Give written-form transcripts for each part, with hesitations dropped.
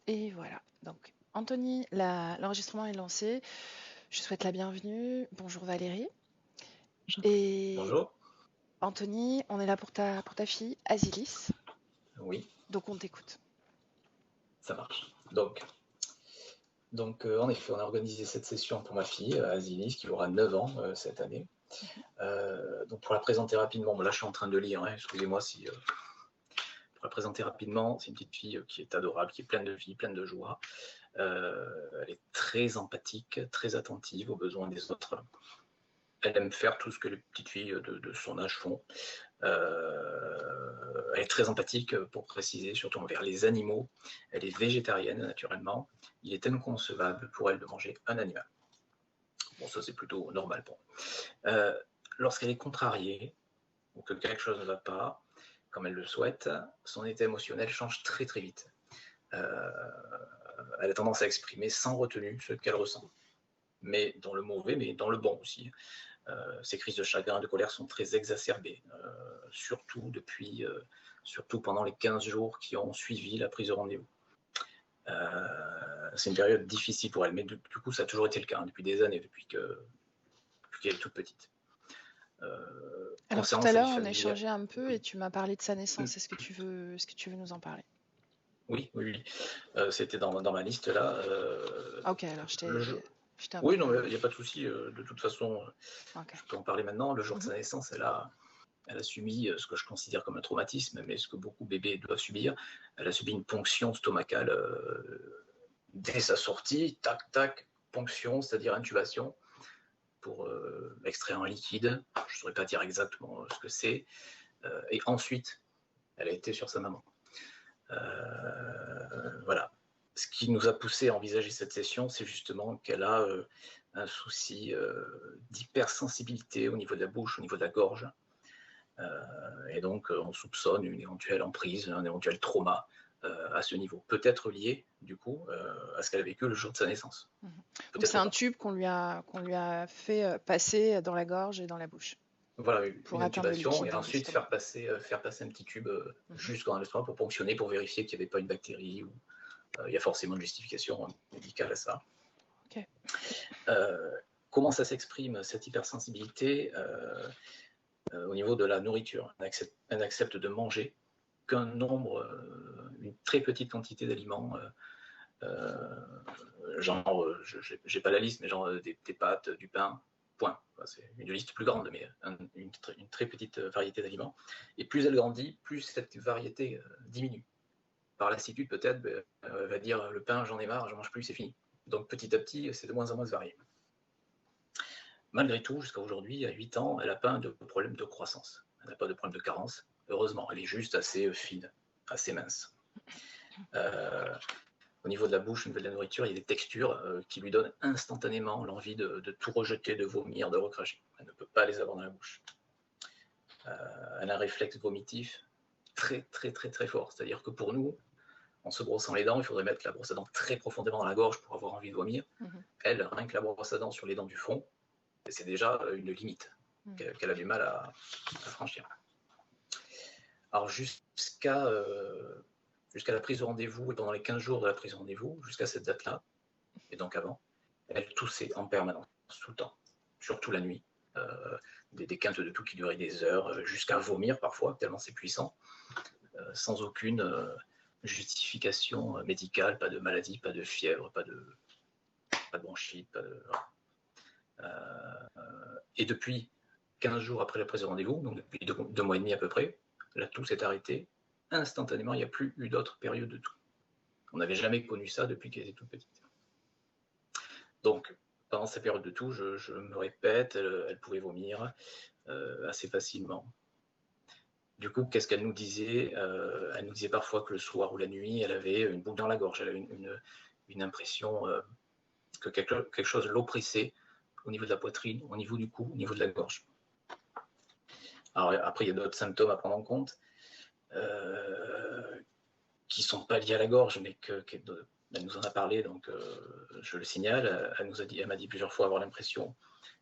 Et voilà. Donc, Anthony, l'enregistrement est lancé. Je souhaite la bienvenue. Bonjour Valérie. Et Bonjour. Anthony, on est là pour ta fille, Asilis. Oui, Donc, on t'écoute. ça marche. En effet, on a organisé cette session pour ma fille, Azilis, qui aura 9 ans cette année. Donc, pour la présenter rapidement, là, je suis en train de lire, hein, excusez-moi si. Pour la présenter rapidement, c'est une petite fille qui est adorable, qui est pleine de vie, pleine de joie. Elle est très empathique, très attentive aux besoins des autres. Elle aime faire tout ce que les petites filles de son âge font. Elle est très empathique, pour préciser, surtout envers les animaux. Elle est végétarienne, naturellement. Il est inconcevable pour elle de manger un animal. Bon, ça, c'est plutôt normal pour elle. Lorsqu'elle est contrariée, ou que quelque chose ne va pas, comme elle le souhaite, son état émotionnel change très très vite. Elle a tendance à exprimer sans retenue ce qu'elle ressent, mais dans le mauvais, mais dans le bon aussi. Ces crises de chagrin, de colère sont très exacerbées, surtout pendant les 15 jours qui ont suivi la prise de rendez-vous. C'est une période difficile pour elle, mais du coup, ça a toujours été le cas, hein, depuis des années, depuis qu'elle est toute petite. Alors, tout Concernant à sa l'heure, vie on familiale, échangeait un peu et oui, tu m'as parlé de sa naissance. Est-ce que tu veux nous en parler? oui. C'était dans ma liste là. Ah, ok, alors Le jeu. je t'ai un Oui, peu. non, mais il n'y a pas de souci. De toute façon, Ok. je peux en parler maintenant. Le jour de Mhm. sa naissance, elle a subi ce que je considère comme un traumatisme, mais ce que beaucoup de bébés doivent subir. Elle a subi une ponction stomacale dès sa sortie, tac, tac, ponction, c'est-à-dire intubation, pour extraire un liquide. Je ne saurais pas dire exactement ce que c'est. Et ensuite, elle a été sur sa maman. Voilà. Ce qui nous a poussé à envisager cette session, c'est justement qu'elle a un souci d'hypersensibilité au niveau de la bouche, au niveau de la gorge. Et donc, on soupçonne une éventuelle emprise, un éventuel trauma à ce niveau. Peut-être lié, du coup, à ce qu'elle a vécu le jour de sa naissance. Mhm. Donc, c'est Peut-être un pas. tube qu'on lui a fait passer dans la gorge et dans la bouche Voilà, pour une atteindre le intubation, liquide et dans ensuite l'estomac. faire passer un petit tube Mhm. jusqu'en l'estomac pour ponctionner, pour vérifier qu'il n'y avait pas une bactérie. Ou il y a forcément une justification médicale à ça. Ok. Euh, Comment ça s'exprime, cette hypersensibilité au niveau de la nourriture? Elle n'accepte de manger qu'un nombre, une très petite quantité d'aliments, genre, j'ai pas la liste, mais genre des pâtes, du pain, point. Enfin, c'est une liste plus grande, mais une très petite variété d'aliments. Et plus elle grandit, plus cette variété diminue. Par lassitude, peut-être, elle va dire le pain, j'en ai marre, j'en mange plus, c'est fini. Donc petit à petit, c'est de moins en moins varié. Malgré tout, jusqu'à aujourd'hui, à 8 ans, elle n'a pas de problème de croissance. Elle n'a pas de problème de carence. Heureusement, elle est juste assez fine, assez mince. Euh, Au niveau de la bouche, au niveau de la nourriture, il y a des textures qui lui donnent instantanément l'envie de tout rejeter, de vomir, de recracher. Elle ne peut pas les avoir dans la bouche. Elle a un réflexe vomitif très, très, très, très fort. C'est-à-dire que pour nous, en se brossant les dents, il faudrait mettre la brosse à dents très profondément dans la gorge pour avoir envie de vomir. Mhm. Elle, rien que la brosse à dents sur les dents du fond, c'est déjà une limite Mhm. qu'elle a du mal à franchir. Alors jusqu'à la prise de rendez-vous et pendant les 15 jours de la prise de rendez-vous, jusqu'à cette date-là, et donc avant, elle toussait en permanence, tout le temps, surtout la nuit. Des quintes de toux qui duraient des heures, jusqu'à vomir parfois, tellement c'est puissant, sans aucune justification médicale, pas de maladie, pas de fièvre, pas de bronchite, pas de... Et depuis 15 jours après la prise de rendez-vous, donc depuis 2 mois et demi à peu près, la toux s'est arrêtée instantanément, il n'y a plus eu d'autre période de toux. On n'avait jamais connu ça depuis qu'elle était toute petite. Donc, pendant cette période de toux, je me répète, elle pouvait vomir assez facilement. Du coup, qu'est-ce qu'elle nous disait? Elle nous disait parfois que le soir ou la nuit, elle avait une boule dans la gorge, elle avait une impression que quelque chose l'oppressait au niveau de la poitrine, au niveau du cou, au niveau de la gorge. Alors après, il y a d'autres symptômes à prendre en compte qui ne sont pas liés à la gorge, mais elle nous en a parlé, donc je le signale. Elle m'a dit plusieurs fois avoir l'impression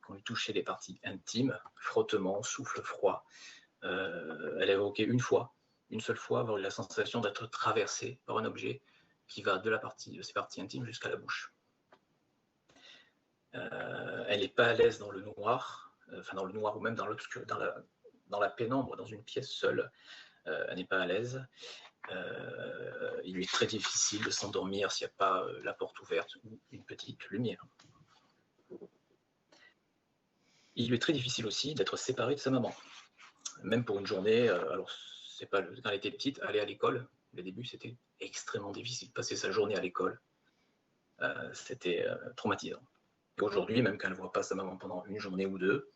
qu'on lui touchait les parties intimes, frottement, souffle froid. Elle a évoqué une seule fois, avoir eu la sensation d'être traversée par un objet qui va de ses parties intimes jusqu'à la bouche. Elle n'est pas à l'aise dans le noir, dans le noir ou même dans l'obscur, dans la pénombre, dans une pièce seule. Elle n'est pas à l'aise. Il lui est très difficile de s'endormir s'il n'y a pas la porte ouverte ou une petite lumière. Il lui est très difficile aussi d'être séparé de sa maman, même pour une journée. Alors, c'est pas quand elle était petite, aller à l'école, au début, c'était extrêmement difficile. Passer sa journée à l'école, c'était traumatisant. Et aujourd'hui, même quand elle ne voit pas sa maman pendant une journée ou deux,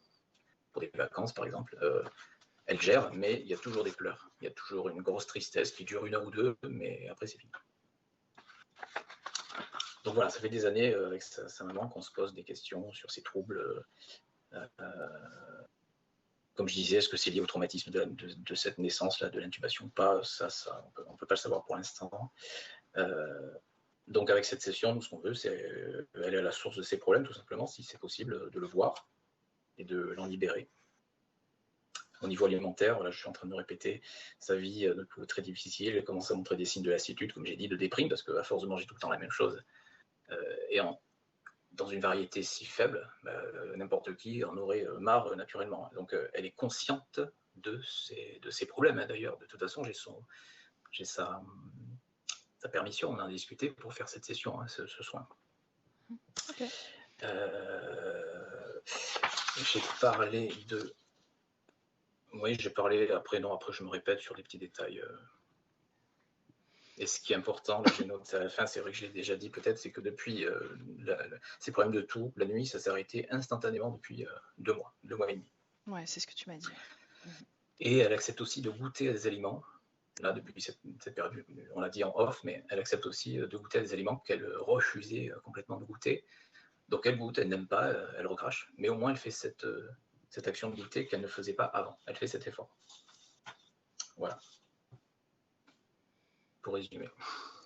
pour des vacances par exemple, elle gère, mais il y a toujours des pleurs. Il y a toujours une grosse tristesse qui dure 1 heure ou 2, mais après c'est fini. Donc voilà, ça fait des années avec sa maman qu'on se pose des questions sur ces troubles. Comme je disais, est-ce que c'est lié au traumatisme de cette naissance-là, de l'intubation ou pas? Ça, on ne peut pas le savoir pour l'instant. Donc avec cette session, nous, ce qu'on veut, c'est aller à la source de ces problèmes, tout simplement, si c'est possible, de le voir et de l'en libérer. Au niveau alimentaire, voilà, je suis en train de me répéter, sa vie est très difficile, elle commence à montrer des signes de lassitude, comme j'ai dit, de déprime, parce qu'à force de manger tout le temps la même chose, et dans une variété si faible, n'importe qui en aurait marre naturellement. Donc elle est consciente de ses problèmes, hein, d'ailleurs. De toute façon, j'ai sa permission, on en a discuté pour faire cette session, hein, ce soin. Ok. J'ai parlé de... Oui, j'ai parlé, après je me répète sur les petits détails. Et ce qui est important, là j'ai noté à la fin, c'est vrai que je l'ai déjà dit peut-être, c'est que depuis ces problèmes de toux, la nuit, ça s'est arrêté instantanément depuis 2 mois, 2 mois et demi. Ouais, c'est ce que tu m'as dit. Et elle accepte aussi de goûter à des aliments. Là, depuis cette période, on l'a dit en off, mais elle accepte aussi de goûter à des aliments qu'elle refusait complètement de goûter. Donc elle goûte, elle n'aime pas, elle recrache, mais au moins elle fait cette action de goûter qu'elle ne faisait pas avant. Elle fait cet effort. Voilà. Pour résumer.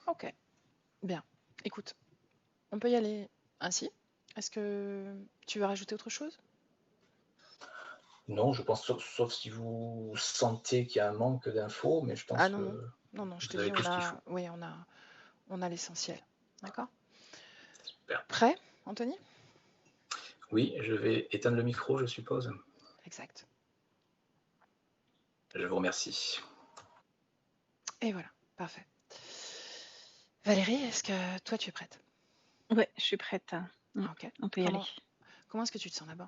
Ok, bien. Écoute, on peut y aller ainsi. Est-ce que tu veux rajouter autre chose? Non, je pense, sauf si vous sentez qu'il y a un manque d'infos, mais je pense Ah non, que non, je te vous avez dis, tout ce qu'il faut. oui, on a l'essentiel. D'accord? Super. Prêt, Anthony? Oui, je vais éteindre le micro, je suppose. Exact. Je vous remercie. Et voilà, parfait. Valérie, est-ce que toi tu es prête? Ouais, je suis prête. Ok. On peut y aller. Comment est-ce que tu te sens d'abord?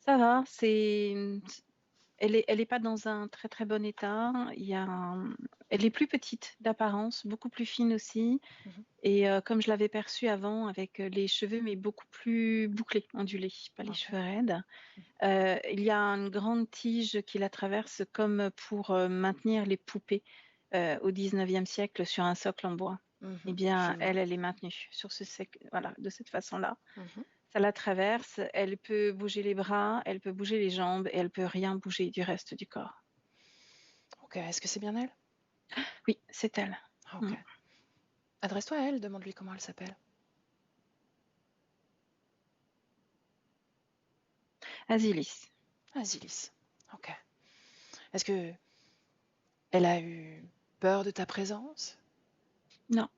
Ça va, elle est pas dans un très très bon état. Elle est plus petite d'apparence, beaucoup plus fine aussi. Et comme je l'avais perçue avant, avec les cheveux, mais beaucoup plus bouclés, ondulés, pas les cheveux raides. Il y a une grande tige qui la traverse comme pour maintenir les poupées au 19e siècle sur un socle en bois. Eh bien, elle est maintenue sur voilà, de cette façon-là. Ça la traverse, elle peut bouger les bras, elle peut bouger les jambes et elle peut rien bouger du reste du corps. Ok, est-ce que c'est bien elle? Oui, c'est elle. Ok. Adresse-toi à elle, demande-lui comment elle s'appelle. Asilis. Asilis. Ok. Est-ce que elle a eu peur de ta présence? Non.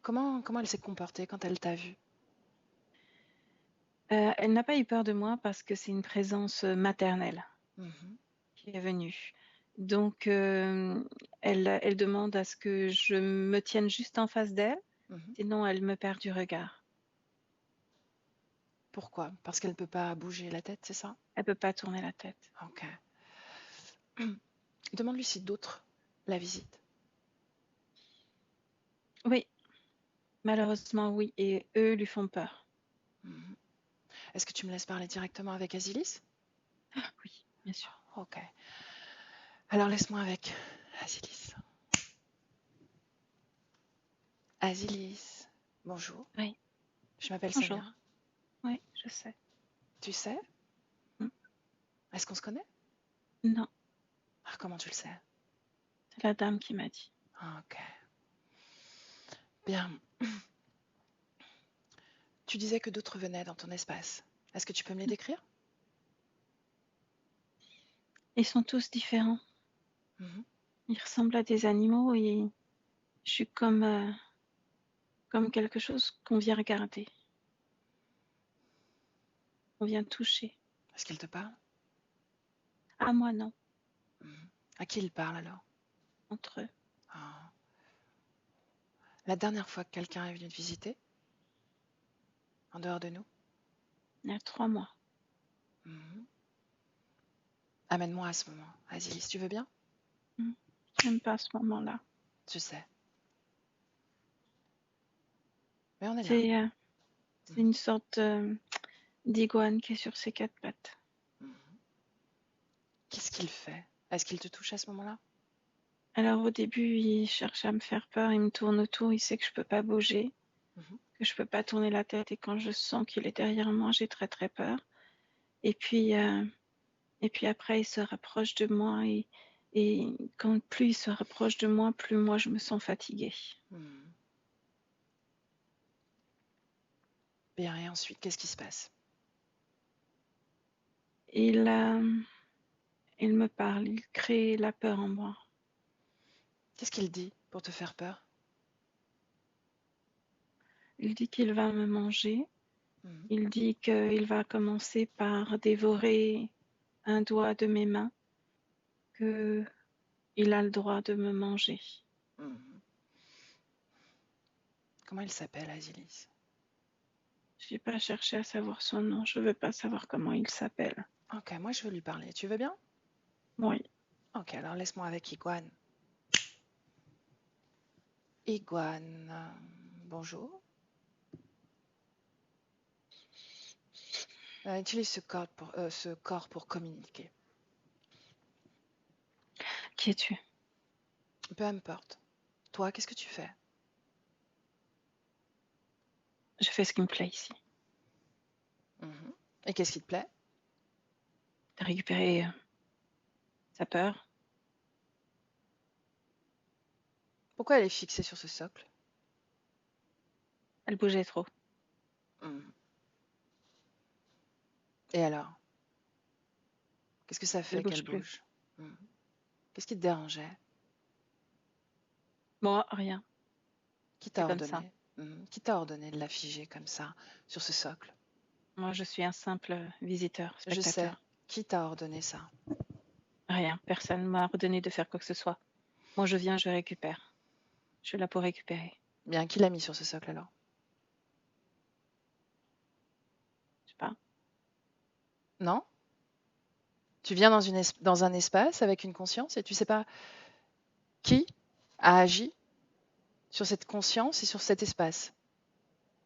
Comment elle s'est comportée quand elle t'a vue? Elle n'a pas eu peur de moi parce que c'est une présence maternelle qui est venue. Donc, elle demande à ce que je me tienne juste en face d'elle, sinon elle me perd du regard. Pourquoi? Parce qu'elle ne peut pas bouger la tête, c'est ça? Elle ne peut pas tourner la tête. Ok. Demande-lui si d'autres la visitent. Oui, malheureusement oui, et eux lui font peur. Est-ce que tu me laisses parler directement avec Asilis? Oui, bien sûr. Ok. Alors laisse-moi avec Asilis. Asilis, bonjour. Oui. Je m'appelle Bonjour. Samia. Oui, je sais. Tu sais? Est-ce qu'on se connaît? Non. Ah, comment tu le sais? C'est la dame qui m'a dit. Ok. Bien. Tu disais que d'autres venaient dans ton espace. Est-ce que tu peux me les décrire? Ils sont tous différents. Ils ressemblent à des animaux et Je suis comme quelque chose qu'on vient regarder, qu'on vient toucher. Est-ce qu'il te parle? Ah, moi, non, À qui il parle alors? entre eux. Ah. La dernière fois que quelqu'un est venu te visiter, en dehors de nous? Il y a 3 mois. Amène-moi à ce moment. Azilis, tu veux bien? J'aime pas ce moment-là. Je sais. Mais on est là. C'est une sorte d'iguane qui est sur ses 4 pattes. Qu'est-ce qu'il fait? Est-ce qu'il te touche à ce moment-là? Alors au début, il cherche à me faire peur, il me tourne autour, il sait que je peux pas bouger, que je peux pas tourner la tête, et quand je sens qu'il est derrière moi, j'ai très très peur. Et puis après, il se rapproche de moi, et quand plus il se rapproche de moi, plus moi je me sens fatiguée. Bien, et ensuite, qu'est-ce qui se passe? Il me parle, il crée la peur en moi. Qu'est-ce qu'il dit pour te faire peur? Il dit qu'il va me manger. Il dit qu'il va commencer par dévorer un doigt de mes mains, qu'il a le droit de me manger. Comment il s'appelle, Azilis? Je n'ai pas cherché à savoir son nom, je ne veux pas savoir comment il s'appelle. Ok, moi je veux lui parler. Tu veux bien? Oui. Ok, alors laisse-moi avec Iguane. Iguane, bonjour. Utilise ce corps pour communiquer. Qui es-tu? Peu importe. Toi, qu'est-ce que tu fais? Je fais ce qui me plaît ici. Et qu'est-ce qui te plaît? De récupérer sa peur. Pourquoi elle est fixée sur ce socle? Elle bougeait trop. Et alors? Qu'est-ce que ça fait Elle bouge qu'elle plus. bouge? Qu'est-ce qui te dérangeait? Moi, rien. Qui t'a C'est comme ça. ordonné? Qui t'a ordonné de la figer comme ça, sur ce socle? Moi, je suis un simple visiteur, Je sais. spectateur. Qui t'a ordonné ça? Rien. Personne ne m'a ordonné de faire quoi que ce soit. Moi, je viens, je récupère. Je suis là pour récupérer. Bien, qui l'a mis sur ce socle alors? Je sais pas. Non? Tu viens dans un espace avec une conscience et tu sais pas qui a agi sur cette conscience et sur cet espace?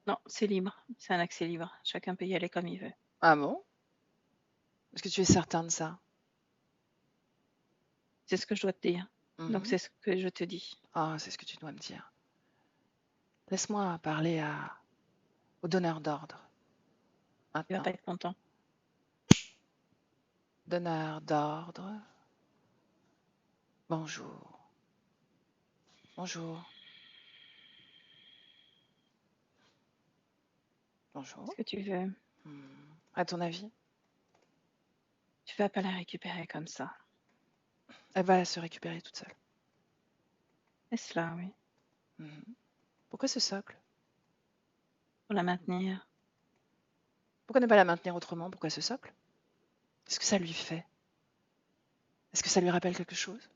Non, c'est libre. C'est un accès libre. Chacun peut y aller comme il veut. Ah bon? Est-ce que tu es certain de ça? C'est ce que je dois te dire. Donc, c'est ce que je te dis. Ah, c'est ce que tu dois me dire. Laisse-moi parler au donneur d'ordre. Tu vas Maintenant. pas être content. Donneur d'ordre. Bonjour. Bonjour. Bonjour. Ce que tu veux. À ton avis? Tu vas pas la récupérer comme ça. Elle va se récupérer toute seule. Est-ce là, oui. Pourquoi ce socle? Pour la maintenir. Pourquoi ne pas la maintenir autrement? Pourquoi ce socle? Qu'est-ce que ça lui fait? Est-ce que ça lui rappelle quelque chose?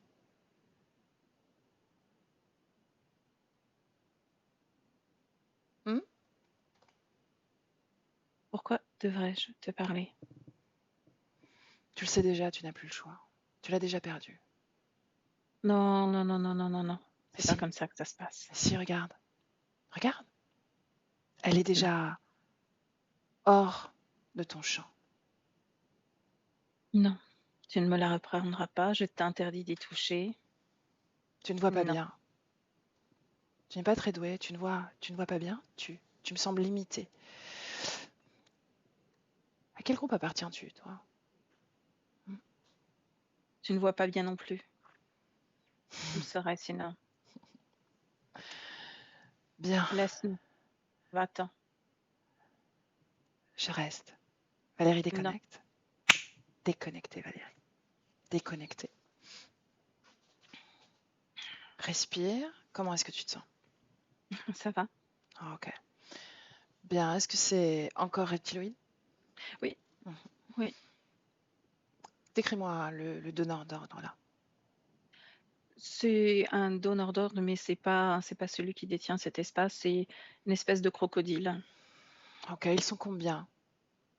Pourquoi devrais-je te parler? Tu le sais déjà, tu n'as plus le choix. Tu l'as déjà perdu. Non, non, non, non, non, non, non. C'est Si. pas comme ça que ça se passe. Si, regarde. Regarde. Elle est déjà hors de ton champ. Non, tu ne me la reprendras pas. Je t'interdis d'y toucher. Tu ne vois pas Non. bien. Tu n'es pas très douée. Tu ne vois pas bien. Tu me sembles limitée. À quel groupe appartiens-tu, toi? Tu ne vois pas bien non plus. Tu le saurais sinon. Bien. Laisse-nous. Va-t'en. Je reste. Valérie, Non. déconnecte. Déconnectée, Valérie. Déconnectée. Respire Comment est-ce que tu te sens? Ça va? Ah, ok. Bien, est-ce que c'est encore reptiloïde? Oui, Mhm. oui. Décris-moi le donneur d'ordre là. C'est un donneur d'ordre, mais c'est pas celui qui détient cet espace, c'est une espèce de crocodile. Ok, ils sont combien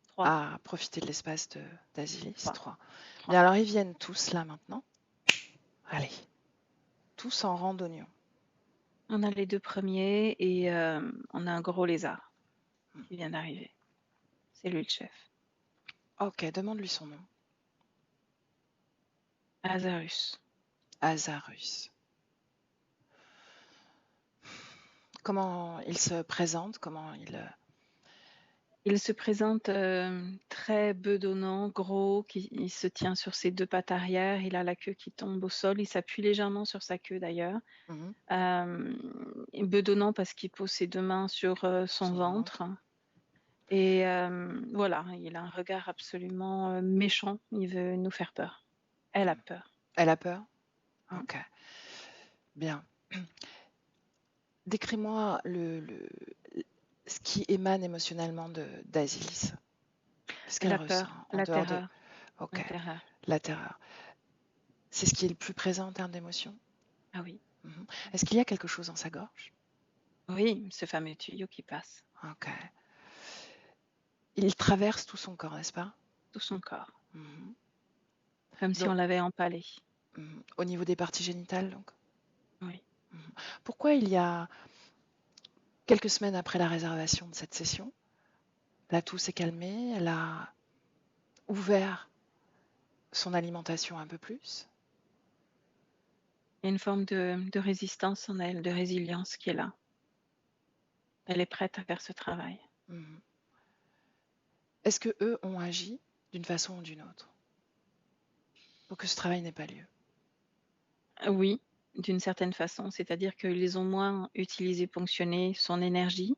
3, à profiter de l'espace d'Asilis? 3, 3. 3. Bien, alors ils viennent tous là maintenant. Allez, tous en rang d'oignon. On a les 2 premiers et on a un gros lézard qui vient d'arriver. C'est lui le chef. Ok, demande-lui son nom. Azarus. Azarus. Comment il se présente? Comment Il se présente, très bedonnant, gros, il se tient sur ses 2 pattes arrière, il a la queue qui tombe au sol, il s'appuie légèrement sur sa queue d'ailleurs. Mhm. Et bedonnant parce qu'il pose ses 2 mains sur, son Son ventre. ventre. Et voilà, il a un regard absolument, méchant, il veut nous faire peur. Elle a peur. Elle a peur? Mmh. Ok, bien. Décris-moi ce qui émane émotionnellement d'Asilis. Qu'est-ce Elle qu'elle a ressent peur, en la dehors de... terreur, Ok, la terreur. la terreur. C'est ce qui est le plus présent en termes d'émotion? Ah oui, Mhm. Est-ce qu'il y a quelque chose dans sa gorge? oui, ce fameux tuyau qui passe, Ok. Il traverse tout son corps, n'est-ce pas? tout son corps, Mhm. comme si on Donc, l'avait empalé. au niveau des parties génitales, donc. Oui. Mhm. Pourquoi il y a quelques semaines après la réservation de cette session, la toux s'est calmée, elle a ouvert son alimentation un peu plus? Il y a une forme de résistance en elle, de résilience qui est là. Elle est prête à faire ce travail. Mhm. Est-ce que eux ont agi d'une façon ou d'une autre pour que ce travail n'ait pas lieu? Oui, d'une certaine façon, c'est-à-dire qu'ils ont moins utilisé, ponctionné son énergie.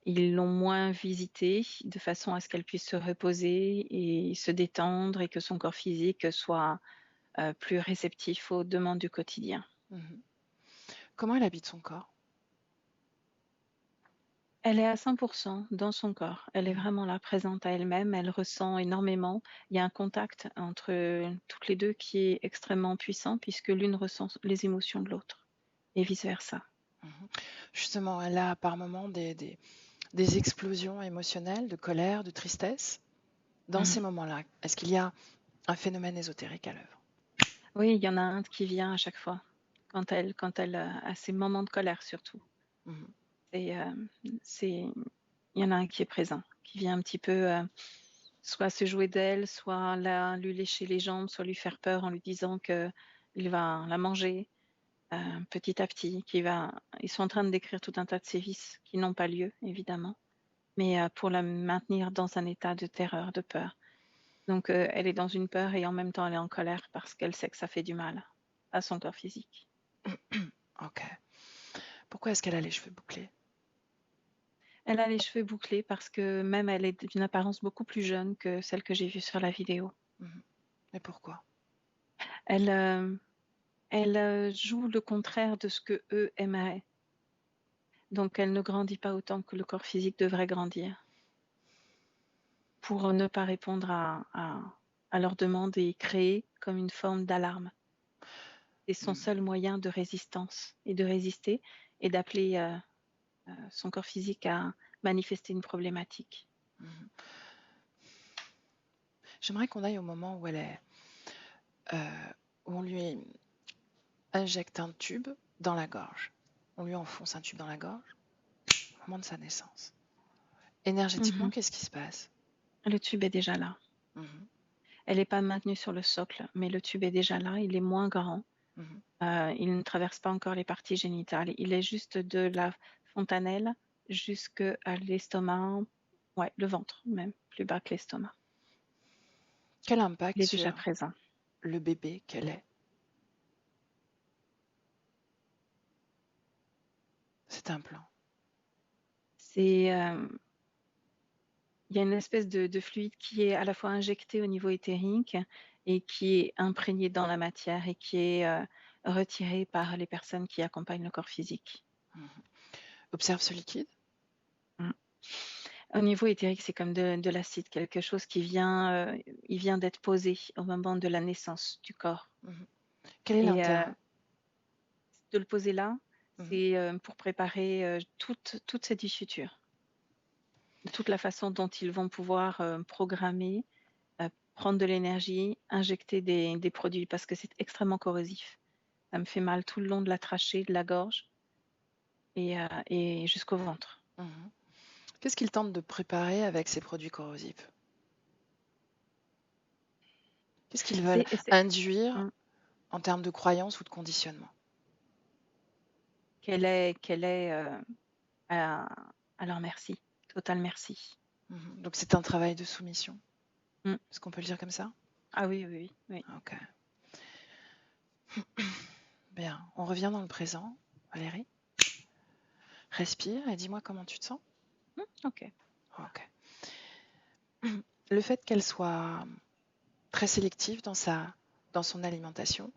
Ils l'ont moins visitée de façon à ce qu'elle puisse se reposer et se détendre et que son corps physique soit, plus réceptif aux demandes du quotidien. Mhm. Comment elle habite son corps? Elle est à 100 dans son corps. Elle est Mhm. vraiment là, présente à elle-même. Elle ressent énormément. Il y a un contact entre toutes les 2 qui est extrêmement puissant puisque l'une ressent les émotions de l'autre et vice versa. Mhm. Justement, elle a par moments des explosions émotionnelles, de colère, de tristesse. Dans Mmh. ces moments-là, est-ce qu'il y a un phénomène ésotérique à l'œuvre? Oui, il y en a un qui vient à chaque fois quand elle a ses moments de colère surtout. Mhm. Et c'est il y en a un qui est présent, qui vient un petit peu, soit se jouer d'elle, soit lui lécher les jambes, soit lui faire peur en lui disant qu'il va la manger, petit à petit, ils sont en train de décrire tout un tas de sévices qui n'ont pas lieu évidemment, mais pour la maintenir dans un état de terreur, de peur. Donc elle est dans une peur et en même temps elle est en colère parce qu'elle sait que ça fait du mal à son corps physique. Ok. Pourquoi est-ce qu'elle a les cheveux bouclés? Elle a les cheveux bouclés parce que même elle est d'une apparence beaucoup plus jeune que celle que j'ai vue sur la vidéo. Mhm. Et pourquoi? Elle, joue le contraire de ce qu'eux aimeraient. Donc elle ne grandit pas autant que le corps physique devrait grandir pour ne pas répondre à leurs demandes et créer comme une forme d'alarme. C'est son Mhm. seul moyen de résistance et de résister et d'appeler, son corps physique à manifester une problématique. Mhm. J'aimerais qu'on aille au moment où où on lui injecte un tube dans la gorge. On lui enfonce un tube dans la gorge au moment de sa naissance. Énergétiquement, Mmh. qu'est-ce qui se passe? Le tube est déjà là. Mhm. Elle n'est pas maintenue sur le socle, mais le tube est déjà là, il est moins grand. Mhm. Il ne traverse pas encore les parties génitales. Il est juste de la fontanelle jusqu'à l'estomac, ouais, le ventre même, plus bas que l'estomac. Quel Il impact est déjà sur présent. le bébé qu'elle est? Cet implant. C'est, il y a une espèce de fluide qui est à la fois injecté au niveau éthérique et qui est imprégné dans la matière et qui est, retiré par les personnes qui accompagnent le corps physique. Observe ce liquide. Au niveau éthérique, c'est comme de l'acide, quelque chose qui vient, il vient d'être posé au moment de la naissance du corps. Quel est Et l'intérêt? de le poser là, Mhm. c'est pour préparer toute cette vie future. Toute la façon dont ils vont pouvoir programmer, prendre de l'énergie, injecter des produits, parce que c'est extrêmement corrosif. Ça me fait mal tout le long de la trachée, de la gorge et jusqu'au ventre. Mhm. Qu'est-ce qu'ils tentent de préparer avec ces produits corrosifs? Qu'est-ce qu'ils veulent induire Hum, en termes de croyances ou de conditionnement? qu'elle est à leur merci, total merci. Donc c'est un travail de soumission. Hum. Est-ce qu'on peut le dire comme ça? Ah oui, oui, oui. Ok. Bien, on revient dans le présent. Valérie, respire et dis-moi comment tu te sens. Ok. Ok. Le fait qu'elle soit très sélective dans son alimentation,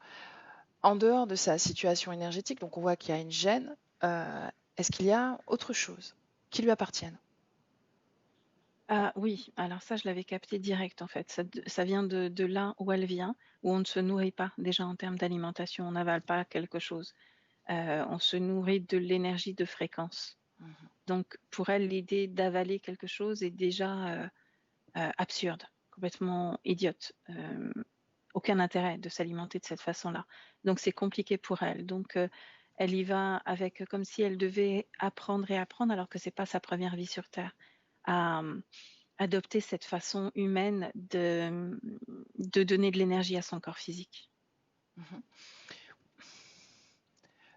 en dehors de sa situation énergétique, donc on voit qu'il y a une gêne, est-ce qu'il y a autre chose qui lui appartienne? Ah oui, alors ça, je l'avais capté direct en fait. Ça vient de là où elle vient, où on ne se nourrit pas déjà en termes d'alimentation, on n'avale pas quelque chose. On se nourrit de l'énergie de fréquence. Donc pour elle, l'idée d'avaler quelque chose est déjà absurde, complètement idiote. Aucun intérêt de s'alimenter de cette façon-là. Donc c'est compliqué pour elle. Donc elle y va avec comme si elle devait apprendre et apprendre alors que c'est pas sa première vie sur Terre. À adopter cette façon humaine de donner de l'énergie à son corps physique.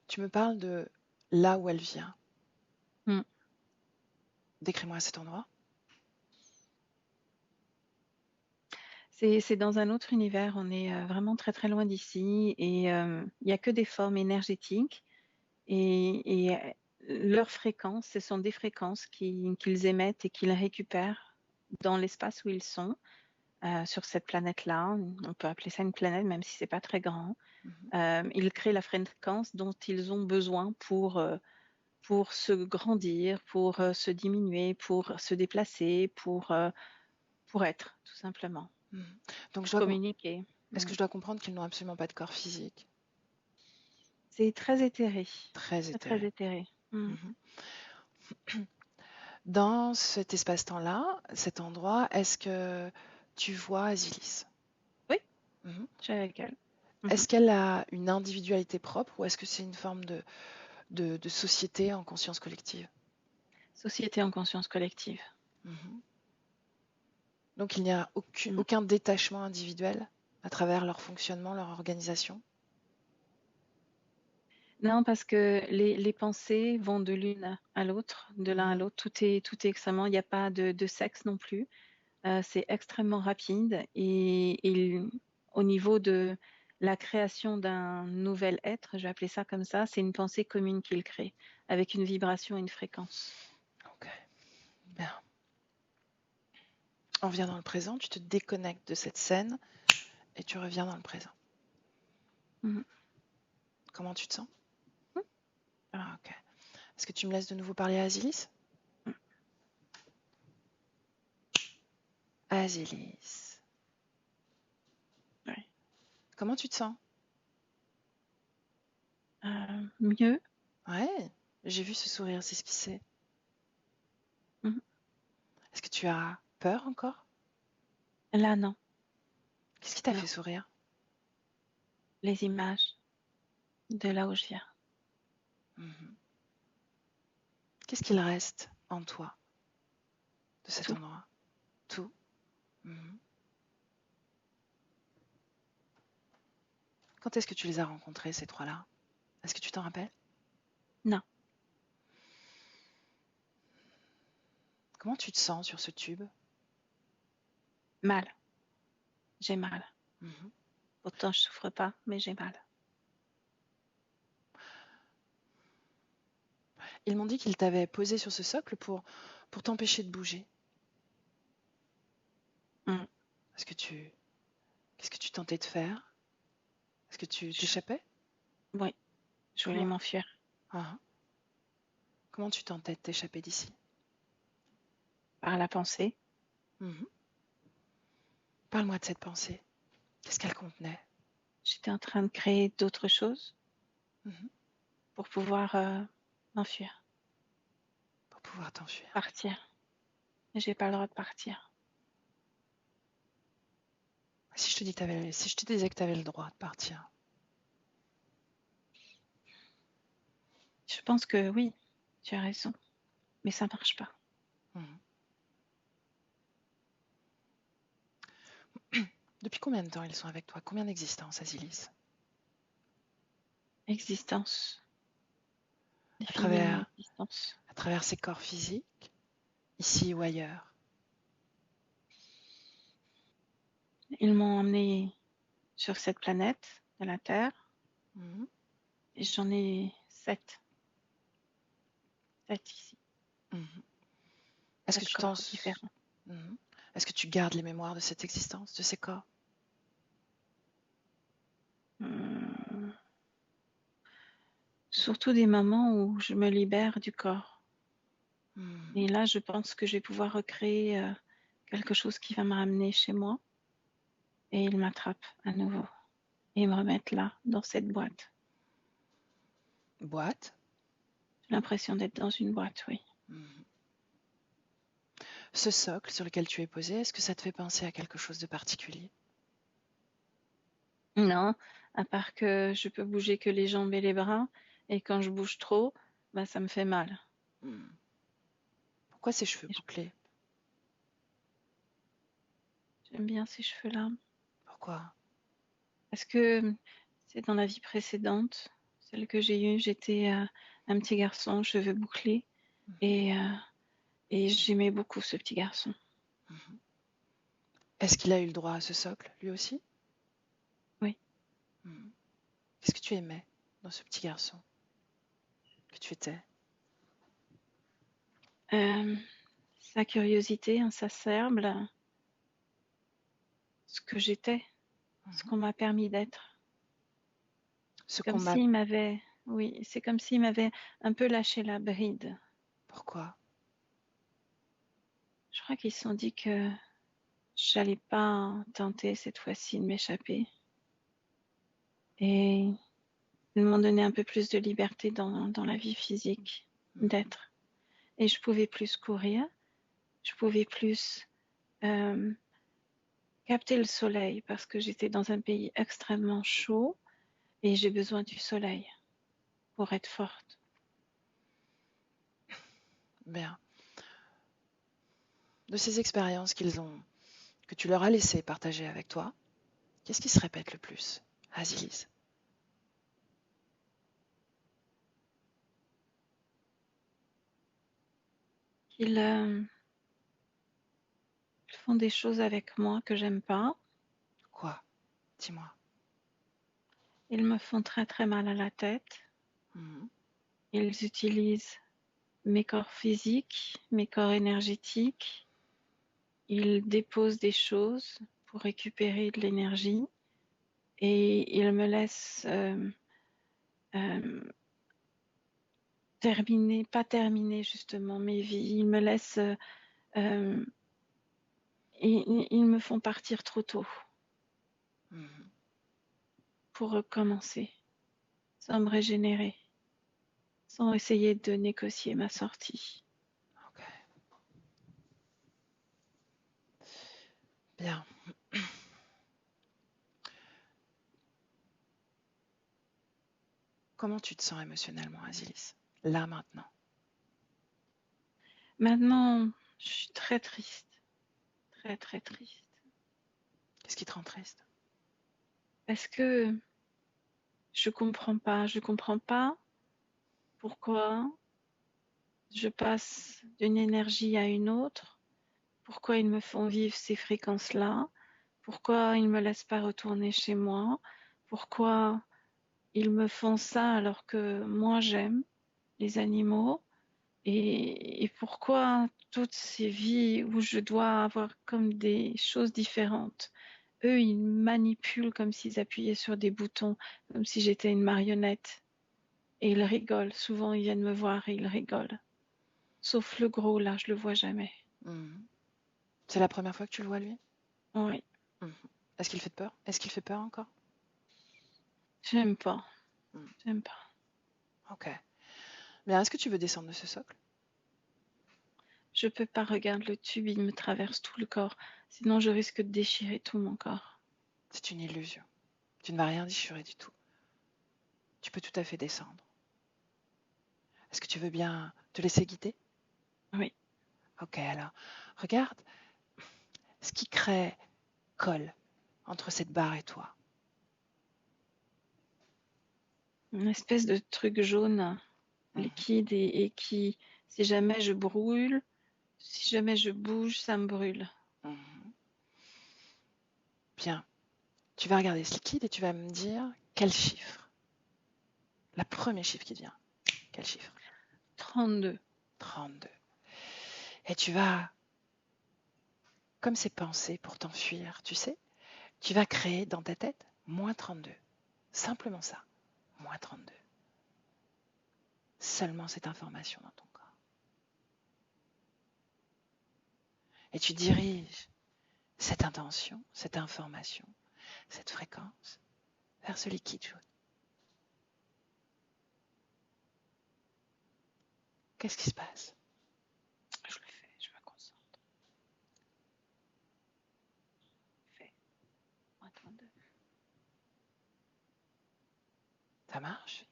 Tu me parles de là où elle vient. Mm. Décris-moi cet endroit. C'est dans un autre univers, on est vraiment très très loin d'ici et il n'y a que des formes énergétiques et leurs fréquences, ce sont des fréquences qu'ils émettent et qu'ils récupèrent dans l'espace où ils sont, sur cette planète-là. On peut appeler ça une planète même si c'est pas très grand. Ils créent la fréquence dont ils ont besoin pour se grandir, pour se diminuer, pour se déplacer, pour être, tout simplement. Donc Communiquer. est-ce que je dois comprendre qu'ils n'ont absolument pas de corps physique? C'est très éthéré. Très Très, très éthéré. éthéré. Dans cet espace-temps-là, cet endroit, est-ce que tu vois Asilis? Oui, Mhm. je suis avec elle. Est-ce qu'elle a une individualité propre ou est-ce que c'est une forme de société en conscience collective? Société en conscience collective. Donc il n'y a aucun détachement individuel à travers leur fonctionnement, leur organisation? Non, parce que les pensées vont de l'une à l'autre, de l'un à l'autre. Tout est extrêmement. Il n'y a pas de sexe non plus. C'est extrêmement rapide et au niveau de la création d'un nouvel être, je vais appeler ça comme ça, c'est une pensée commune qu'il crée, avec une vibration et une fréquence. Ok, bien. On revient dans le présent, tu te déconnectes de cette scène et tu reviens dans le présent. Comment tu te sens? Ah, ok. Est-ce que tu me laisses de nouveau parler à Asilis? Asilis. Ouais. Comment tu te sens? Mieux. Ouais, j'ai vu ce sourire s'esquisser. Mhm. Est-ce que tu as peur encore? Là, non. Qu'est-ce qui t'a Non. fait sourire? Les images de là où je viens. Qu'est-ce qu'il reste en toi de cet Tout. endroit? Tout. Quand est-ce que tu les as rencontrés, ces trois-là? Est-ce que tu t'en rappelles? Non. Comment tu te sens sur ce tube? Mal. J'ai mal. Pourtant, je souffre pas, mais j'ai mal. Ils m'ont dit qu'ils t'avaient posé sur ce socle pour t'empêcher de bouger. Qu'est-ce que tu tentais de faire? Est-ce que tu t'échappais? Oui, je voulais Comment, m'enfuir ah, comment tu t'entêtes d'échapper d'ici? par la pensée. Mhm. Parle-moi de cette pensée. Qu'est-ce qu'elle contenait? J'étais en train de créer d'autres choses Mhm. pour pouvoir m'enfuir, Pour pouvoir t'enfuir. partir. Mais j'ai pas le droit de partir. Si je te disais que tu avais le droit de partir, Je pense que oui, tu as raison, mais ça marche pas. mhm. Depuis combien de temps ils sont avec toi? Combien d'existences, Asilis? Existence, À définis-moi travers, existence. à travers ces corps physiques, ici ou ailleurs? Ils m'ont emmené sur cette planète, de la Terre, Mhm. et j'en ai 7. 7 ici, Mhm. Est-ce que 7 tu t'en... corps différents. Mhm. Est-ce que tu gardes les mémoires de cette existence, de ces corps? Hum, Surtout des moments où je me libère du corps. Mhm. Et là, je pense que je vais pouvoir recréer quelque chose qui va me ramener chez moi. Et ils m'attrapent à nouveau. Et ils me remettent là, dans cette boîte. Boîte? J'ai l'impression d'être dans une boîte, oui. Mhm. Ce socle sur lequel tu es posé, est-ce que ça te fait penser à quelque chose de particulier? Non, à part que je peux bouger que les jambes et les bras. Et quand je bouge trop, bah, ça me fait mal. Mhm. Pourquoi ces cheveux Et bouclés? j'aime bien ces cheveux-là. Pourquoi? Parce que c'est dans la vie précédente, celle que j'ai eue, j'étais un petit garçon, cheveux bouclés. Mhm. Et, euh, et j'aimais beaucoup ce petit garçon. Mhm. Est-ce qu'il a eu le droit à ce socle, lui aussi? Oui. Mhm. Qu'est-ce que tu aimais dans ce petit garçon que tu étais? Euh, Sa curiosité insaciable, ce que j'étais, ce Mhm. qu'on m'a permis d'être. Ce Comme qu'on m'a... s'il m'avait, oui, c'est comme s'il m'avait un peu lâché la bride. Pourquoi? Je crois qu'ils se sont dit que j'allais pas tenter cette fois-ci de m'échapper. Et ils m'ont donné un peu plus de liberté dans la vie physique Mhm. d'être. Et je pouvais plus courir, je pouvais plus euh, capter le soleil parce que j'étais dans un pays extrêmement chaud et j'ai besoin du soleil pour être forte. Bien. De ces expériences que tu leur as laissé partager avec toi, qu'est-ce qui se répète le plus, Asilis? Ils font des choses avec moi que j'aime pas. Quoi? Dis-moi. Ils me font très très mal à la tête. Mhm. Ils utilisent mes corps physiques, mes corps énergétiques. Ils déposent des choses pour récupérer de l'énergie et ils me laissent euh, pas terminer justement mes vies. Ils me laissent, euh, ils me font partir trop tôt Mhm. pour recommencer, sans me régénérer, sans essayer de négocier ma sortie. Ok. Bien. Comment tu te sens émotionnellement, Asilis? Là, maintenant. Maintenant, je suis très triste, très très triste, Qu'est-ce qui te rend triste? parce que je comprends pas pourquoi je passe d'une énergie à une autre, pourquoi ils me font vivre ces fréquences-là, pourquoi ils ne me laissent pas retourner chez moi, pourquoi ils me font ça alors que moi j'aime les animaux, et pourquoi toutes ces vies où je dois avoir comme des choses différentes. eux, ils manipulent comme s'ils appuyaient sur des boutons, comme si j'étais une marionnette. Et ils rigolent. Souvent, ils viennent me voir et ils rigolent. Sauf le gros, là, je le vois jamais. C'est la première fois que tu le vois, lui? Oui, Est-ce qu'il fait peur? Est-ce qu'il fait peur encore? j'aime pas. J'aime pas. Ok. Bien, est-ce que tu veux descendre de ce socle? Je peux pas, regarde le tube, il me traverse tout le corps. Sinon, je risque de déchirer tout mon corps. C'est une illusion. Tu ne vas rien déchirer du tout. Tu peux tout à fait descendre. Est-ce que tu veux bien te laisser guider? Oui. Ok, alors, regarde ce qui crée colle entre cette barre et toi. Une espèce de truc jaune, liquide et qui, si jamais je brûle, si jamais je bouge, ça me brûle. Bien. Tu vas regarder ce liquide et tu vas me dire quel chiffre. La première chiffre qui te vient. Quel chiffre? 32. 32. Et tu vas, comme ces pensées pour t'enfuir, tu sais, tu vas créer dans ta tête moins 32. Simplement ça. Moins 32. Seulement cette information dans ton corps. Et tu diriges cette intention, cette information, cette fréquence vers ce liquide jaune. Qu'est-ce qui se passe? Je le fais, je me concentre. Fais. Moins 32. Ça marche?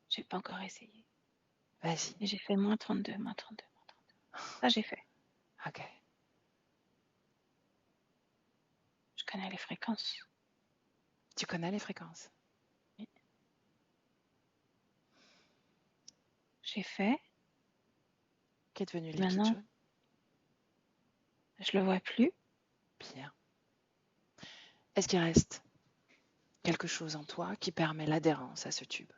J'ai pas encore essayé. Vas-y. Et j'ai fait moins 32, moins 32, moins 32. Ça, j'ai fait. Ok. Je connais les fréquences. Tu connais les fréquences? Oui. J'ai fait. Qu'est devenu le liquide Maintenant, jaune? je le vois plus. Bien. Est-ce qu'il reste quelque chose en toi qui permet l'adhérence à ce tube?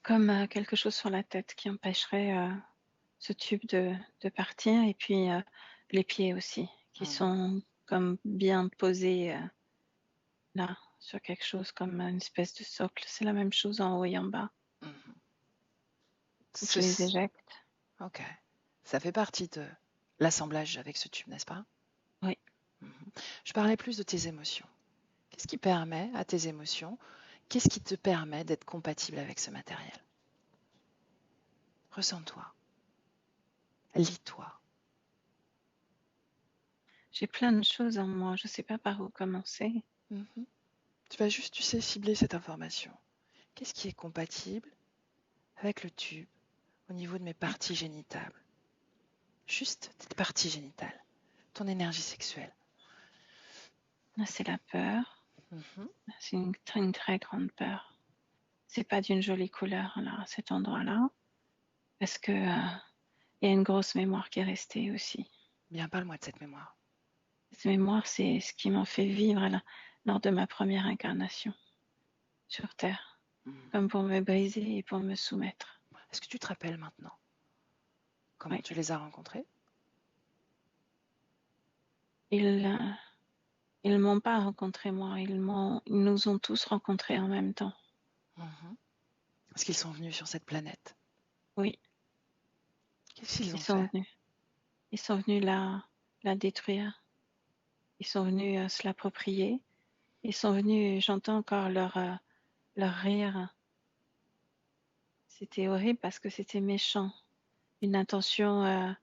Comme quelque chose sur la tête qui empêcherait ce tube de partir. Et puis les pieds aussi, qui sont comme bien posés là, sur quelque chose comme une espèce de socle. C'est la même chose en haut et en bas. Faut que je les éjecte. Ok. Ça fait partie de l'assemblage avec ce tube, n'est-ce pas? Oui. Je parlais plus de tes émotions. Qu'est-ce qui permet à tes émotions, qu'est-ce qui te permet d'être compatible avec ce matériel? Ressens-toi. Lis-toi. J'ai plein de choses en moi. Je ne sais pas par où commencer. Tu vas juste, tu sais, cibler cette information. Qu'est-ce qui est compatible avec le tube au niveau de mes parties génitales? Juste tes parties génitales, ton énergie sexuelle. Là, c'est la peur. C'est une très grande peur. C'est pas d'une jolie couleur là, à cet endroit-là, parce que y a une grosse mémoire qui est restée aussi. Bien, parle-moi de cette mémoire. Cette mémoire, c'est ce qui m'a fait vivre lors de ma première incarnation sur Terre, comme pour me briser et pour me soumettre. Est-ce que tu te rappelles maintenant comment tu les as rencontrés? Ils m'ont pas rencontré moi, ils nous ont tous rencontrés en même temps. Est-ce qu'ils sont venus sur cette planète? Oui. Qu'est-ce qu'ils ont fait? Ils sont venus la détruire. Ils sont venus se l'approprier. Ils sont venus, j'entends encore leur rire. C'était horrible parce que c'était méchant. Une intention,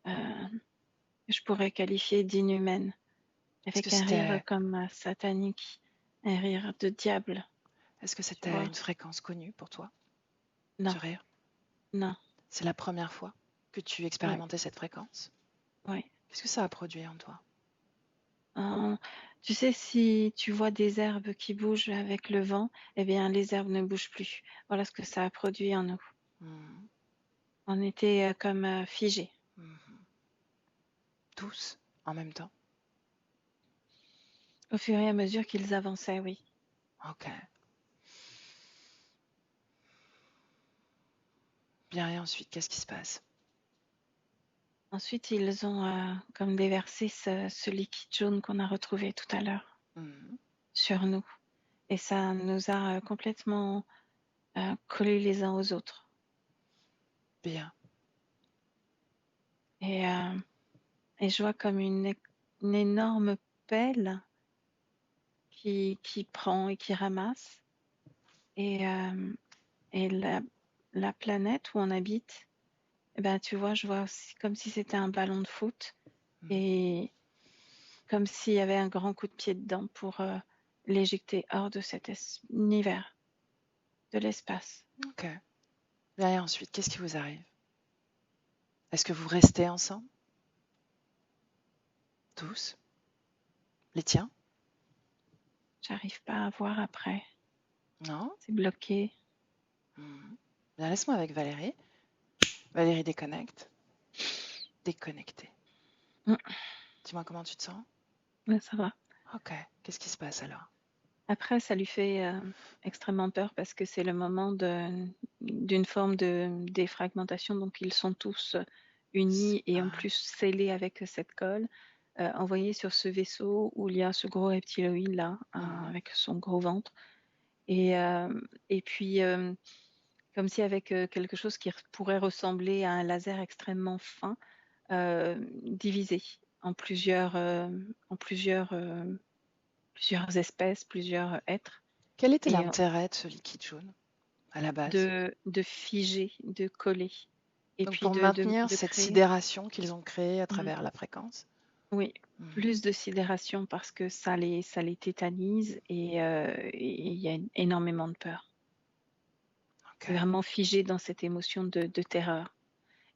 je pourrais qualifier d'inhumaine. Avec un rire comme satanique, un rire de diable. Est-ce que c'était une fréquence connue pour toi? Non. Ce rire? Non. C'est la première fois que tu expérimentais cette fréquence? Oui. Qu'est-ce que ça a produit en toi? Tu sais, si tu vois des herbes qui bougent avec le vent, eh bien, les herbes ne bougent plus. Voilà ce que ça a produit en nous. On était comme figés. Tous, en même temps? Au fur et à mesure qu'ils avançaient, oui. Ok. Bien, et ensuite, qu'est-ce qui se passe? Ensuite, ils ont comme déversé ce liquide jaune qu'on a retrouvé tout à l'heure Mhm. sur nous. Et ça nous a complètement collés les uns aux autres. Bien. Et, et je vois comme une énorme pelle qui prend et qui ramasse. Et la planète où on habite, eh ben, tu vois, je vois aussi comme si c'était un ballon de foot Mhm. et comme s'il y avait un grand coup de pied dedans pour l'éjecter hors de cet univers, de l'espace. Ok. Bien, et ensuite, qu'est-ce qui vous arrive? Est-ce que vous restez ensemble? Tous? Les tiens? J'arrive pas à voir après. Non? C'est bloqué. Mhm. Bien, laisse-moi avec Valérie. Valérie déconnecte. Déconnectée. Mm. Dis-moi comment tu te sens? Ouais, ça va. Ok. Qu'est-ce qui se passe alors? Après, ça lui fait extrêmement peur parce que c'est le moment d'une forme de défragmentation. Donc, ils sont tous unis et en Ah, plus scellés avec cette colle, envoyés sur ce vaisseau où il y a ce gros reptiloïde là, mhm. avec son gros ventre. Et puis, comme si avec quelque chose qui pourrait ressembler à un laser extrêmement fin, divisé plusieurs espèces, plusieurs êtres, Quel était et l'intérêt de ce liquide jaune à la base? de figer, de coller, et Donc puis pour maintenir de cette créer, sidération qu'ils ont créée à mm, travers la fréquence? oui, Mhm. plus de sidération parce que ça les tétanise et il y a énormément de peur. Ok. C'est vraiment figé dans cette émotion de terreur.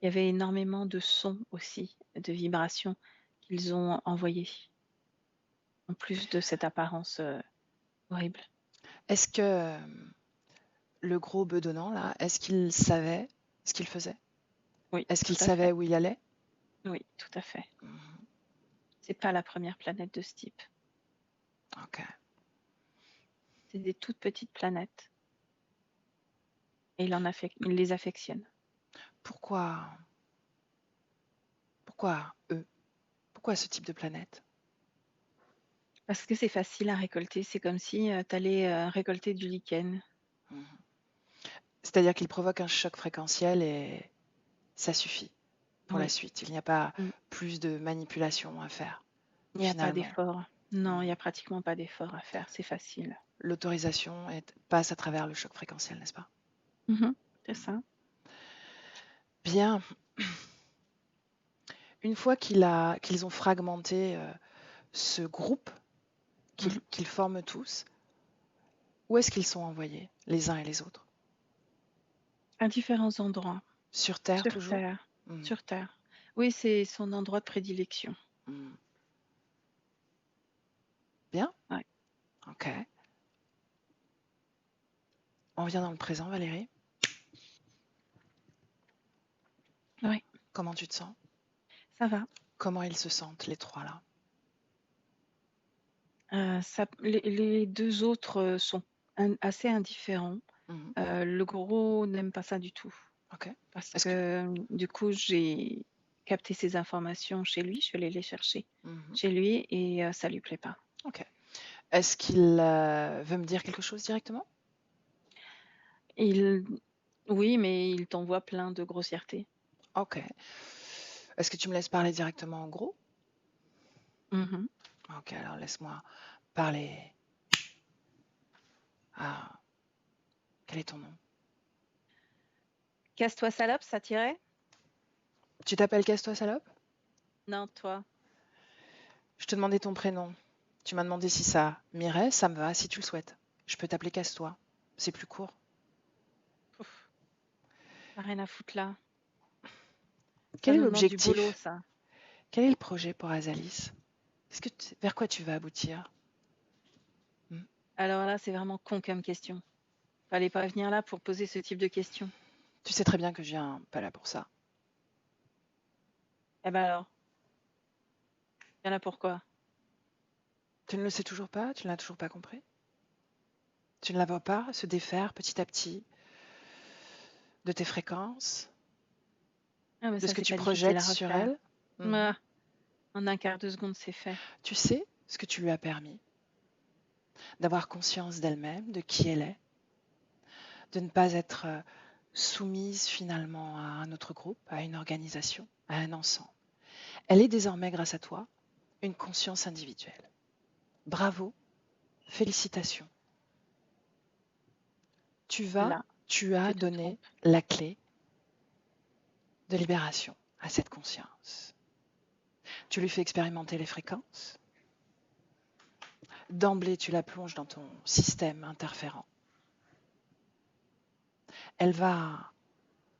Il y avait énormément de sons aussi, de vibrations qu'ils ont envoyées, en plus de cette apparence horrible. Est-ce que le gros bedonnant là, est-ce qu'il savait ce qu'il faisait? Oui, Est-ce tout qu'il à savait fait. où il allait? Oui, tout à fait. Mhm. C'est pas la première planète de ce type. Ok. C'est des toutes petites planètes et il les affectionne. Pourquoi, pourquoi eux? Pourquoi ce type de planète? Parce que c'est facile à récolter. C'est comme si tu allais récolter du lichen. Mhm. C'est-à-dire qu'il provoque un choc fréquentiel et ça suffit pour la Oui. suite. Il n'y a pas Mm. plus de manipulation à faire, Il n'y a pas finalement. d'effort. Non, il n'y Mhm. a pratiquement pas d'effort à faire. C'est facile. L'autorisation passe à travers le choc fréquentiel, n'est-ce pas? Mhm. C'est ça. Bien. Une fois qu'ils ont fragmenté ce groupe Mm. qu'ils forment tous, où est-ce qu'ils sont envoyés, les uns et les autres? À différents endroits. Sur Terre Sur toujours? Terre. Hmm, Sur Terre. Oui, c'est son endroit de prédilection. hmm. Bien, Ouais. ok. On revient dans le présent, Valérie. Oui, Comment tu te sens? ça va. Comment ils se sentent, les trois là? Les deux autres sont assez indifférents. Mhm, Le gros n'aime pas ça du tout. ok. Parce Est-ce que... que du coup, j'ai capté ces informations chez lui. Je suis allée les chercher Mhm, chez lui et ça lui plaît pas. ok. Est-ce qu'il veut me dire quelque chose directement? Il... Oui, mais il t'envoie plein de grossièretés. Ok. Est-ce que tu me laisses parler directement en gros? Mhm. Ok, alors laisse-moi parler. Ah, quel est ton nom? Casse-toi salope, ça tirait? Tu t'appelles Casse-toi salope? Non, toi. Je te demandais ton prénom. Tu m'as demandé si ça m'irait, ça me va, si tu le souhaites. Je peux t'appeler Casse-toi. C'est plus court. Ouf, t'as rien à foutre là. Ça Quel est nous demande du boulot, l'objectif? ça. Quel est le projet pour Azalis? Vers quoi tu vas aboutir? Hmm. Alors là, c'est vraiment con comme question. Fallait pas venir là pour poser ce type de questions. Tu sais très bien que je viens pas là pour ça. Eh ben alors, viens là pourquoi? Tu ne le sais toujours pas? Tu ne l'as toujours pas compris? Tu ne la vois pas se défaire petit à petit de tes fréquences? Ah, mais de ce ça, que c'est tu pas difficile projettes à sur refaire. elle. Mhm. Ah, en un quart de seconde, c'est fait. Tu sais ce que tu lui as permis, d'avoir conscience d'elle-même, de qui elle est, de ne pas être soumise finalement à un autre groupe, à une organisation, à un ensemble. Elle est désormais, grâce à toi, une conscience individuelle. Bravo, félicitations. Là, Tu as tu te donné trompes. la clé de libération à cette conscience. Tu lui fais expérimenter les fréquences. D'emblée, tu la plonges dans ton système interférent. Elle va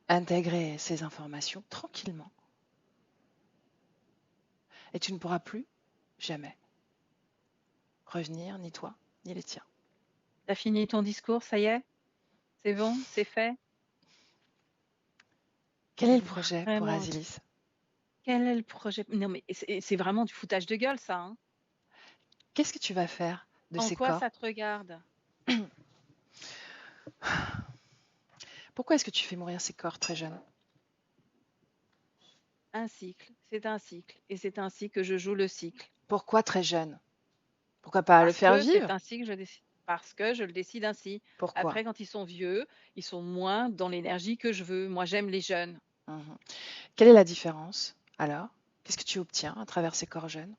intégrer ces informations tranquillement. Et tu ne pourras plus jamais revenir, ni toi, ni les tiens. T'as fini ton discours, ça y est? C'est bon? C'est fait? Quel est le C'est projet pour vraiment... Asilis? Quel est le projet? Non, mais c'est vraiment du foutage de gueule, ça, hein. Qu'est-ce que tu vas faire de En ces quoi corps? ça te regarde? Pourquoi est-ce que tu fais mourir ces corps très jeunes? Un cycle, c'est un cycle. Et c'est ainsi que je joue le cycle. Pourquoi très jeunes? Pourquoi pas le Parce faire que c'est vivre? ainsi que je décide. Parce que je le décide ainsi. Pourquoi? Après, quand ils sont vieux, ils sont moins dans l'énergie que je veux. Moi, j'aime les jeunes. Mhm. Quelle est la différence alors? Qu'est-ce que tu obtiens à travers ces corps jeunes?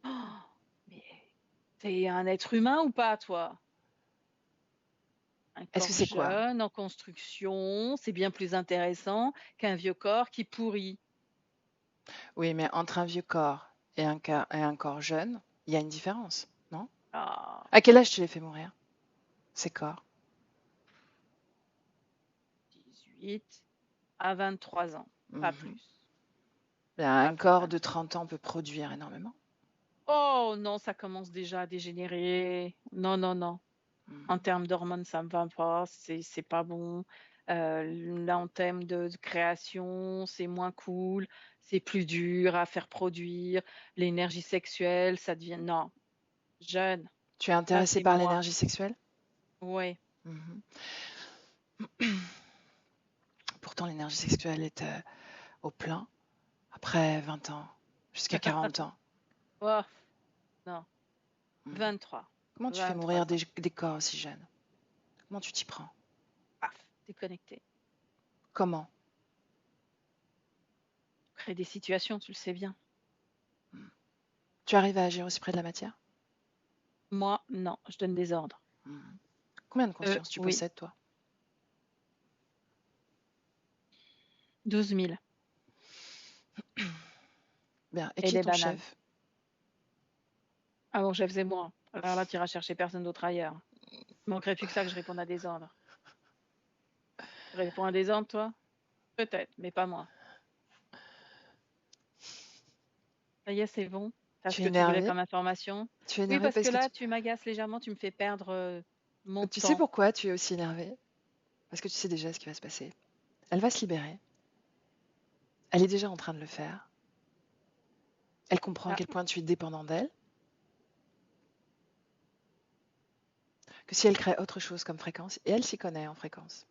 Oh, mais t'es un être humain ou pas, toi? Un Est-ce que corps c'est quoi? jeune, en construction, c'est bien plus intéressant qu'un vieux corps qui pourrit. Oui, mais entre un vieux corps et un corps jeune, il y a une différence, non? Ah, À quel âge tu les fais mourir, ces corps? 18 à 23 ans, pas Mhm. plus, Bien, pas un plus. corps de 30 ans peut produire énormément. Oh non, ça commence déjà à dégénérer. Non, non, non. En Mhm. termes d'hormones, ça me va pas, c'est pas bon. Là, en termes de création, c'est moins cool, c'est plus dur à faire produire. L'énergie sexuelle, ça devient... Non, jeune, Tu es ça intéressé c'est par moi. l'énergie sexuelle? Ouais. Mhm. Pourtant, l'énergie sexuelle est au plein après 20 ans, jusqu'à 40 ans. Oh, non, Mhm. 23. Comment tu fais mourir 23 ans. des corps aussi jeunes? Comment tu t'y prends? Paf, déconnecté. Comment? Créer des situations, tu le sais bien. Mhm. Tu arrives à agir aussi près de la matière? Moi, non, je donne des ordres. Mhm. Combien de conscience tu Oui, possèdes, toi? 12 000. Bien. Et Et qui est des ton bananes. chef? Ah bon, chef, c'est moi. Alors là, tu iras chercher personne d'autre ailleurs. Il manquerait plus que ça que je réponde à des ordres. Tu réponds à des ordres, toi? Peut-être, mais pas moi. Ça y est, c'est bon. T'as ce Tu es que tu voulais énervé? comme information? Tu es Oui, énervé parce que parce que là, tu m'agaces légèrement, tu me fais perdre mon tu sais temps. pourquoi tu es aussi énervé? Parce que tu sais déjà ce qui va se passer. Elle va se libérer. Elle est déjà en train de le faire. Elle comprend à Ah, quel point tu es dépendant d'elle. Que si elle crée autre chose comme fréquence, et elle s'y connaît en fréquence,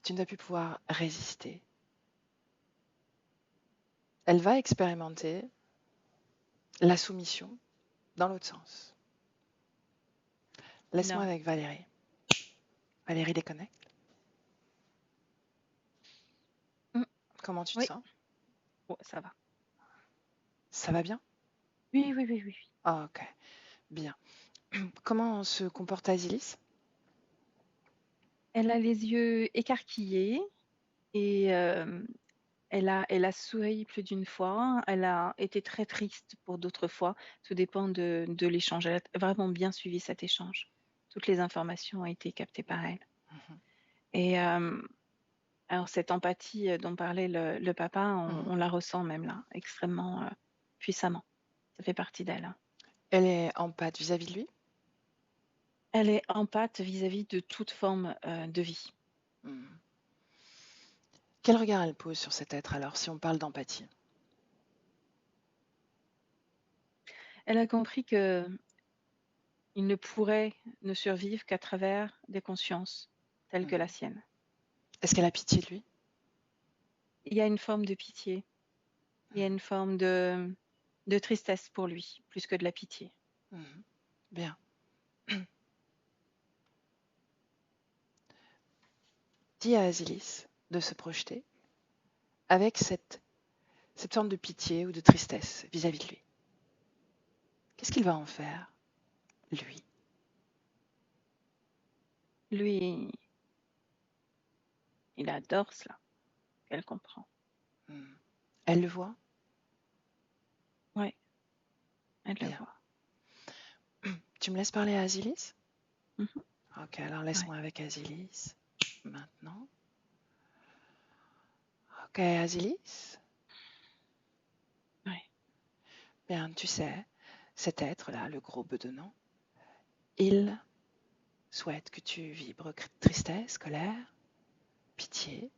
tu ne vas plus pouvoir résister. Elle va expérimenter la soumission dans l'autre sens. Laisse-moi non. avec Valérie. Valérie déconnecte. Mm, Comment tu te oui, sens? ouais, ça va. Ça va bien? Oui, oui, oui, oui, oui. Ah, ok, bien. Comment se comporte Asilis? Elle a les yeux écarquillés et elle a souri plus d'une fois. Elle a été très triste pour d'autres fois. Tout dépend de l'échange. Elle a vraiment bien suivi cet échange. Toutes les informations ont été captées par elle. Mhm, Et alors, cette empathie dont parlait le papa, mhm. on la ressent même là, extrêmement puissamment. Ça fait partie d'elle, hein. Elle est en pâte vis-à-vis de lui? Elle est empathe vis-à-vis de toute forme de vie. Mhm. Quel regard elle pose sur cet être alors, si on parle d'empathie? Elle a compris que il ne pourrait ne survivre qu'à travers des consciences telles que la Mhm, sienne. Est-ce qu'elle a pitié de lui? Il y a une forme de pitié. Il y a une forme de tristesse pour lui, plus que de la pitié. Mhm. Bien. Dis à Asilis de se projeter avec cette forme de pitié ou de tristesse vis-à-vis de lui. Qu'est-ce qu'il va en faire, lui? Lui, il adore cela. Elle comprend. Elle le voit? Oui, elle le Bien. voit. Tu me laisses parler à Asilis? Mhm. Ok, alors laisse-moi avec Asilis. Maintenant. Ok, Asilis? Oui. Bien, tu sais, cet être-là, le gros bedonnant, il souhaite que tu vibres tristesse, colère, pitié,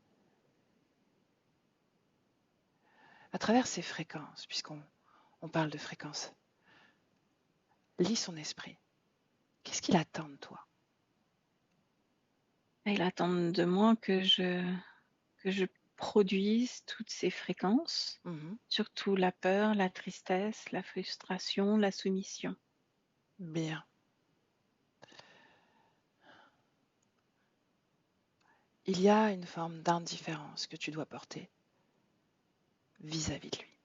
à travers ces fréquences, puisqu'on parle de fréquences. Lis son esprit. Qu'est-ce qu'il attend de toi? Il attend de moi que je produise toutes ces fréquences, surtout la peur, la tristesse, la frustration, la soumission. Bien. Il y a une forme d'indifférence que tu dois porter vis-à-vis de lui.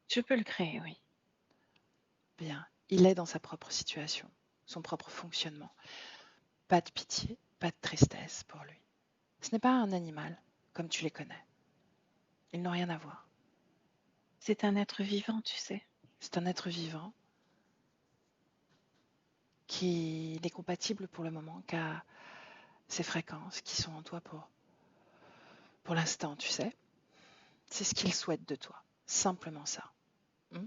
Je peux le créer, oui. Bien. Il est dans sa propre situation, son propre fonctionnement. Pas de pitié, pas de tristesse pour lui. Ce n'est pas un animal, comme tu les connais. Ils n'ont rien à voir. C'est un être vivant, tu sais. C'est un être vivant qui n'est compatible pour le moment qu'à ces fréquences qui sont en toi pour l'instant, tu sais. C'est ce qu'il souhaite de toi. Simplement ça.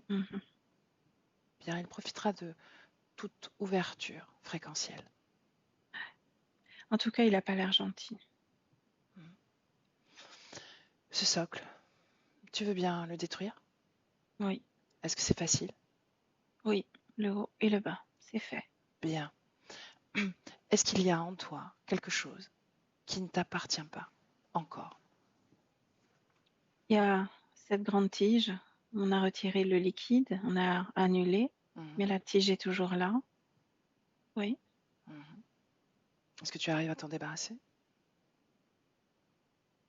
Mhm. Bien, il profitera de toute ouverture fréquentielle. En tout cas, il n'a pas l'air gentil. Ce socle, tu veux bien le détruire? Oui. Est-ce que c'est facile? Oui, le haut et le bas, c'est fait. Bien. Est-ce qu'il y a en toi quelque chose qui ne t'appartient pas encore? Il y a cette grande tige, on a retiré le liquide, on a annulé, mais la tige est toujours là. Oui. Est-ce que tu arrives à t'en débarrasser?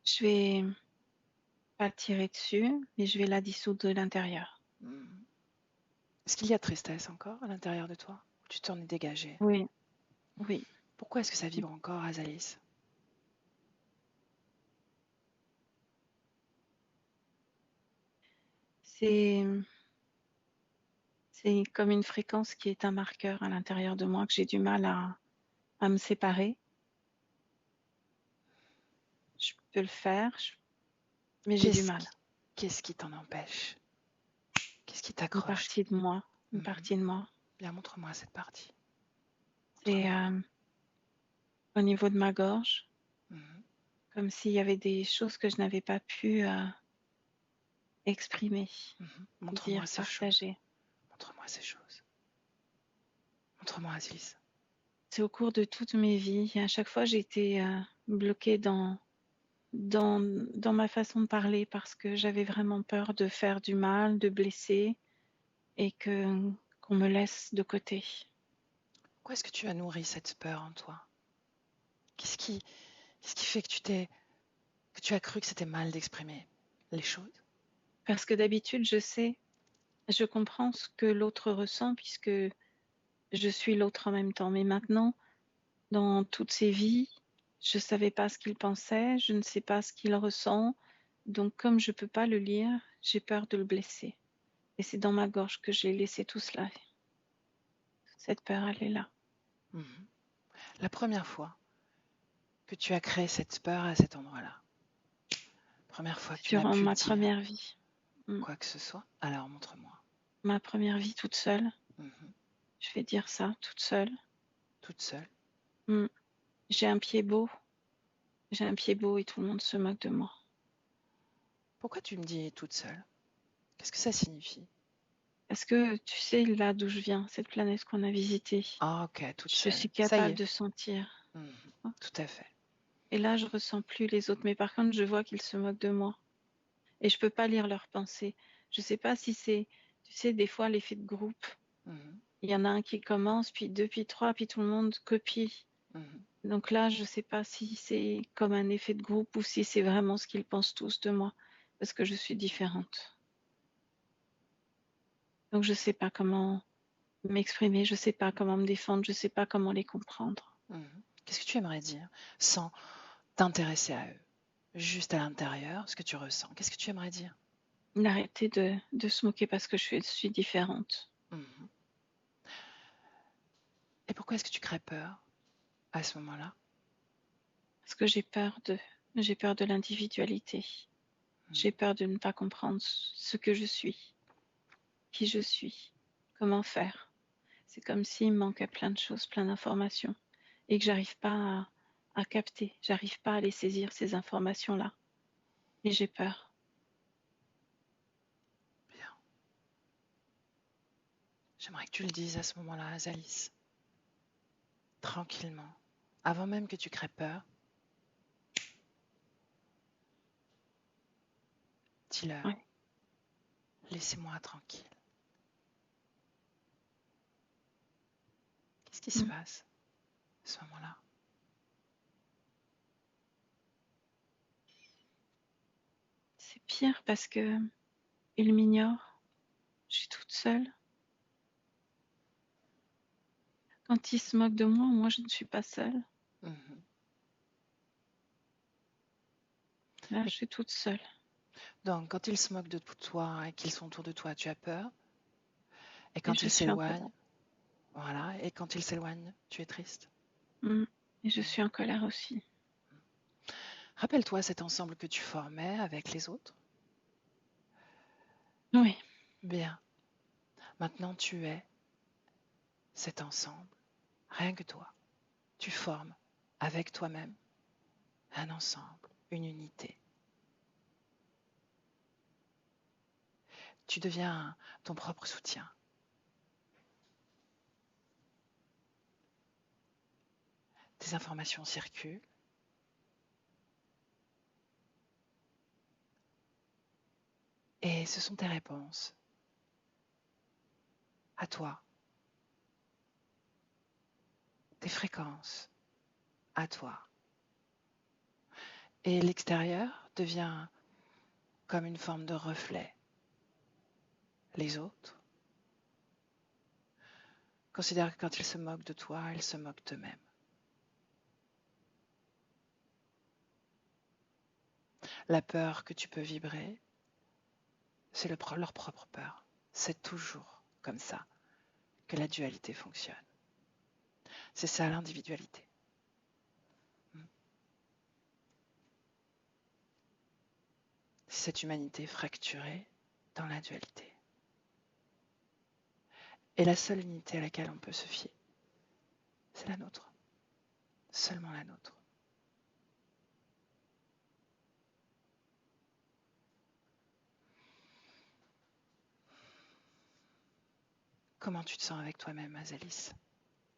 Je vais pas tirer dessus, mais je vais la dissoudre de l'intérieur. Est-ce qu'il y a tristesse encore à l'intérieur de toi? Ou tu t'en es dégagé? Oui, oui. Pourquoi est-ce que ça vibre encore, Azalis? C'est comme une fréquence qui est un marqueur à l'intérieur de moi que j'ai du mal à me séparer. Je peux le faire, mais j'ai du mal. Qu'est-ce qui t'en empêche? Qu'est-ce qui Une t'accroche? partie de moi, une partie de moi. Bien, montre-moi cette partie. C'est au niveau de ma gorge, comme s'il y avait des choses que je n'avais pas pu exprimer, Montre-moi dire, ces partager. choses. Montre-moi ces choses. Montre-moi, Aziz. C'est au cours de toutes mes vies. À chaque fois, j'ai été bloquée dans ma façon de parler parce que j'avais vraiment peur de faire du mal, de blesser et qu'on me laisse de côté. Pourquoi est-ce que tu as nourri cette peur en toi? Qu'est-ce qui fait que tu as cru que c'était mal d'exprimer les choses? Parce que d'habitude, je comprends ce que l'autre ressent puisque je suis l'autre en même temps. Mais maintenant, dans toutes ces vies, je ne savais pas ce qu'il pensait, je ne sais pas ce qu'il ressent. Donc, comme je ne peux pas le lire, j'ai peur de le blesser. Et c'est dans ma gorge que j'ai laissé tout cela. Cette peur, elle est là. La première fois que tu as créé cette peur à cet endroit-là, première fois que tu n'as Durant pu ma dire première vie. quoi que ce soit, alors montre-moi. Ma première vie toute seule. Je vais dire ça, toute seule. Toute seule? J'ai un pied beau. J'ai un pied beau et tout le monde se moque de moi. Pourquoi tu me dis toute seule? Qu'est-ce que ça signifie? Parce que tu sais, là d'où je viens, cette planète qu'on a visitée, Ah, ok, toute je seule. suis Ça y capable est. de sentir. Tout à fait. Et là, je ressens plus les autres. Mais par contre, je vois qu'ils se moquent de moi. Et je peux pas lire leurs pensées. Je sais pas si c'est, tu sais, des fois, l'effet de groupe. Il y en a un qui commence, puis deux, puis trois, puis tout le monde copie. Donc là, je sais pas si c'est comme un effet de groupe ou si c'est vraiment ce qu'ils pensent tous de moi. Parce que je suis différente. Donc je sais pas comment m'exprimer, je sais pas comment me défendre, je sais pas comment les comprendre. Qu'est-ce que tu aimerais dire sans t'intéresser à eux? Juste à l'intérieur, ce que tu ressens. Qu'est-ce que tu aimerais dire? D'arrêter de se moquer parce que je suis différente. Et pourquoi est-ce que tu crées peur à ce moment-là? Parce que j'ai peur de l'individualité. J'ai peur de ne pas comprendre ce que je suis, qui je suis, comment faire. C'est comme s'il me manquait plein de choses, plein d'informations, et que j'arrive pas à capter, j'arrive pas à les saisir, ces informations-là. Et j'ai peur. Bien. J'aimerais que tu le dises à ce moment-là, Azalis. Tranquillement. Avant même que tu crées peur, dis-leur. Ouais. Laissez-moi tranquille. Qu'est-ce qui se passe à ce moment-là? C'est pire parce que il m'ignore. Je suis toute seule. Quand il se moque de moi, moi je ne suis pas seule. Là, je suis toute seule. Donc, quand ils se moquent de toi et qu'ils sont autour de toi, tu as peur. Et Et quand je ils suis en colère. s'éloignent, voilà. Et quand ils s'éloignent, tu es triste. Et je suis en colère aussi. Rappelle-toi cet ensemble que tu formais avec les autres. Oui. Bien. Maintenant, tu es cet ensemble. Rien que toi. Tu formes avec toi-même un ensemble, une unité. Tu deviens ton propre soutien. Tes informations circulent. Et ce sont tes réponses à toi. Tes fréquences à toi. Et l'extérieur devient comme une forme de reflet. Les autres considèrent que quand ils se moquent de toi, ils se moquent d'eux-mêmes. La peur que tu peux vibrer, c'est leur propre peur. C'est toujours comme ça que la dualité fonctionne. C'est ça l'individualité. C'est cette humanité fracturée dans la dualité. Et la seule unité à laquelle on peut se fier, c'est la nôtre. Seulement la nôtre. Comment tu te sens avec toi-même, Azalis,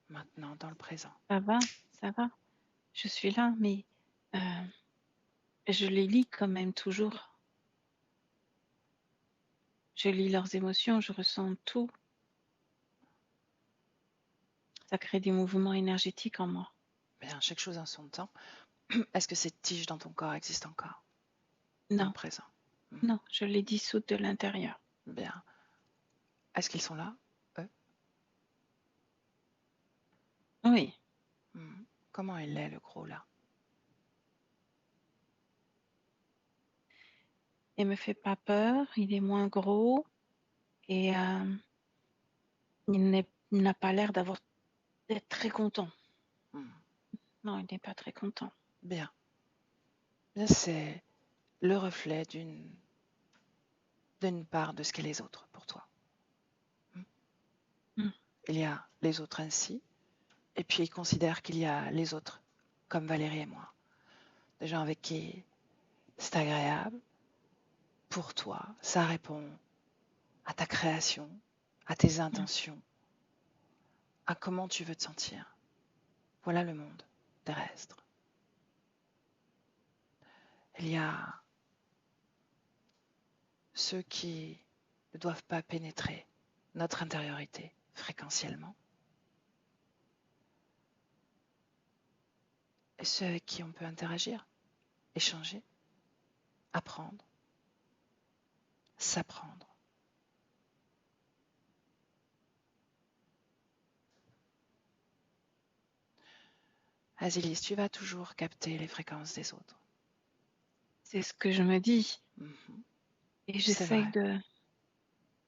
maintenant, dans le présent? Ça va, ça va. Je suis là, mais je les lis quand même toujours. Je lis leurs émotions, je ressens tout. Ça crée des mouvements énergétiques en moi. Bien, chaque chose en son temps. Est-ce que ces tiges dans ton corps existent encore? Dans le Non, présent? non, je les dissoute de l'intérieur. Bien. Est-ce qu'ils sont là, eux? Oui. Comment il est, le gros, là? Il me fait pas peur, il est moins gros et il n'a pas l'air d'être très content. Non, il n'est pas très content. Bien. Bien, c'est le reflet d'une part de ce qu'est les autres pour toi. Il y a les autres ainsi, et puis il considère qu'il y a les autres, comme Valérie et moi. Des gens avec qui c'est agréable, pour toi, ça répond à ta création, à tes intentions, à comment tu veux te sentir. Voilà le monde terrestre. Il y a ceux qui ne doivent pas pénétrer notre intériorité fréquentiellement, et ceux avec qui on peut interagir, échanger, apprendre, s'apprendre. Asilis, tu vas toujours capter les fréquences des autres. C'est ce que je me dis. Mhm. Et C'est j'essaye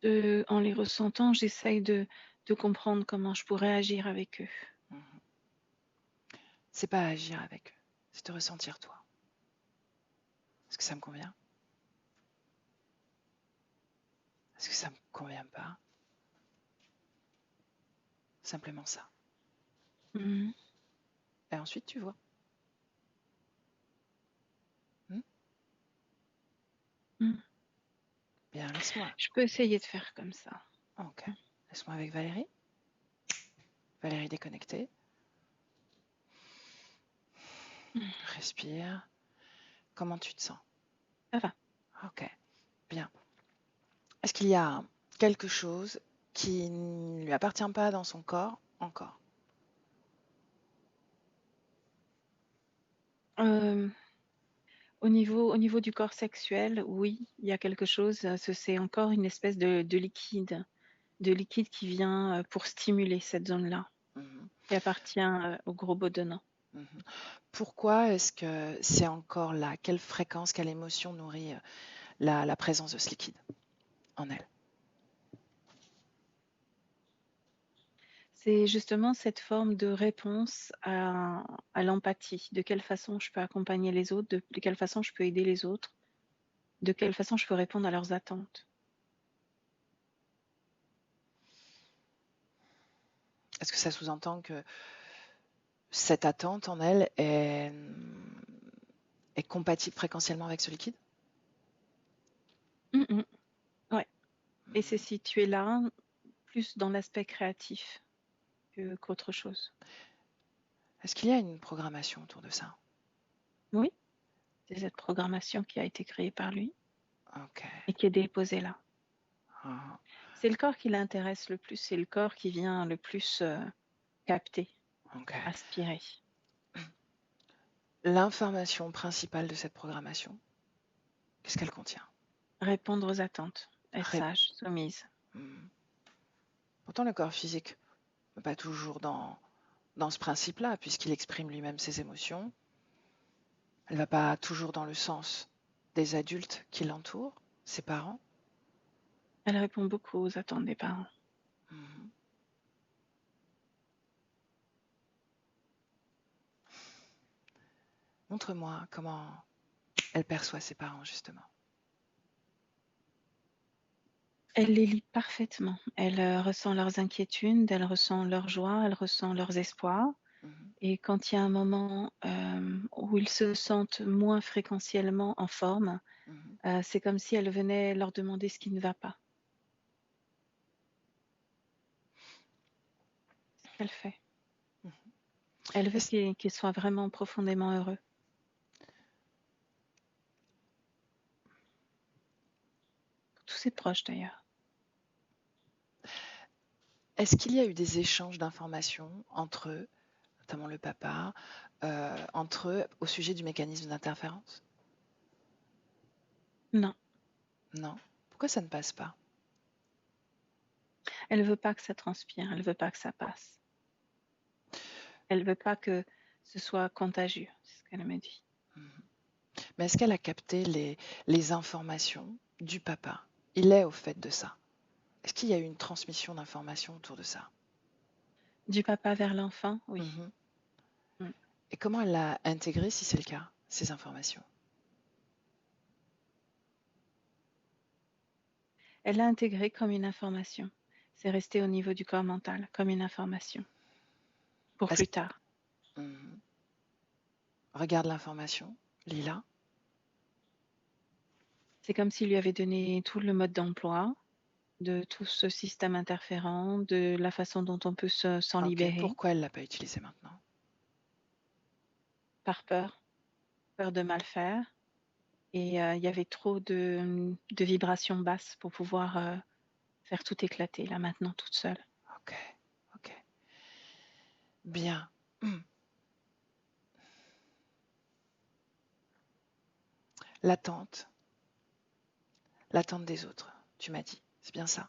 vrai. en les ressentant, j'essaye de comprendre comment je pourrais agir avec eux. Mhm. C'est pas agir avec eux, c'est te ressentir toi. Est-ce que ça me convient? Est-ce que ça me convient pas? Simplement ça. Mhm. Et ensuite, tu vois. Mhm. Bien, laisse-moi. Je peux essayer de faire comme ça. Ok. Laisse-moi avec Valérie. Valérie déconnectée. Respire. Comment tu te sens? Ça va. Ok. Bien. Est-ce qu'il y a quelque chose qui ne lui appartient pas dans son corps encore? Au niveau du corps sexuel, oui, il y a quelque chose. C'est encore une espèce de liquide qui vient pour stimuler cette zone-là, Mhm. qui appartient au gros bedonnant. Mhm. Pourquoi est-ce que c'est encore là? Quelle fréquence, quelle émotion nourrit la présence de ce liquide en elle? C'est justement cette forme de réponse à l'empathie. De quelle façon je peux accompagner les autres, de quelle façon je peux aider les autres, de quelle façon je peux répondre à leurs attentes. Est-ce que ça sous-entend que cette attente en elle est compatible fréquentiellement avec ce liquide? Ouais. Et c'est situé là, plus dans l'aspect créatif qu'autre chose. Est-ce qu'il y a une programmation autour de ça? Oui, c'est cette programmation qui a été créée par lui Ok. et qui est déposée là. Ah, C'est le corps qui l'intéresse le plus, c'est le corps qui vient le plus capter, ok. aspirer. L'information principale de cette programmation, qu'est-ce qu'elle contient? Répondre aux attentes, être Ré- sage, soumise. Hmm. Pourtant, le corps physique n'est pas toujours dans ce principe-là, puisqu'il exprime lui-même ses émotions. Elle ne va pas toujours dans le sens des adultes qui l'entourent, ses parents. Elle répond beaucoup aux attentes des parents. Mhm. Montre-moi comment elle perçoit ses parents, justement. Elle les lit parfaitement. Elle ressent leurs inquiétudes, elle ressent leur joie, elle ressent leurs espoirs. Mhm. Et quand il y a un moment où ils se sentent moins fréquentiellement en forme, Mhm. c'est comme si elle venait leur demander ce qui ne va pas. C'est ce qu'elle fait. Mhm. Elle veut Est-ce qu'ils soient vraiment profondément heureux. Pour tous ses proches d'ailleurs. est-ce qu'il y a eu des échanges d'informations entre eux, notamment le papa, entre eux au sujet du mécanisme d'interférence? Non, Non. Pourquoi ça ne passe pas? elle veut pas que ça transpire, elle veut pas que ça passe. Elle veut pas que ce soit contagieux, c'est ce qu'elle me dit. Mhm. Mais est-ce qu'elle a capté les informations du papa? Il est au fait de ça. Est-ce qu'il y a eu une transmission d'informations autour de ça? Du papa vers l'enfant, oui. Mhm. Mm. Et comment elle a intégré, si c'est le cas, ces informations? Elle l'a intégré comme une information. C'est resté au niveau du corps mental, comme une information. Pour Est-ce- plus tard. Mhm. Regarde l'information, lis-la. C'est comme s'il lui avait donné tout le mode d'emploi, de tout ce système interférent, de la façon dont on peut s'en Ok, libérer, pourquoi elle l'a pas utilisé maintenant? par peur de mal faire. Et il y avait trop de vibrations basses pour pouvoir faire tout éclater là maintenant toute seule. Ok, ok. Bien. L'attente. L'attente des autres, tu m'as dit. C'est bien ça.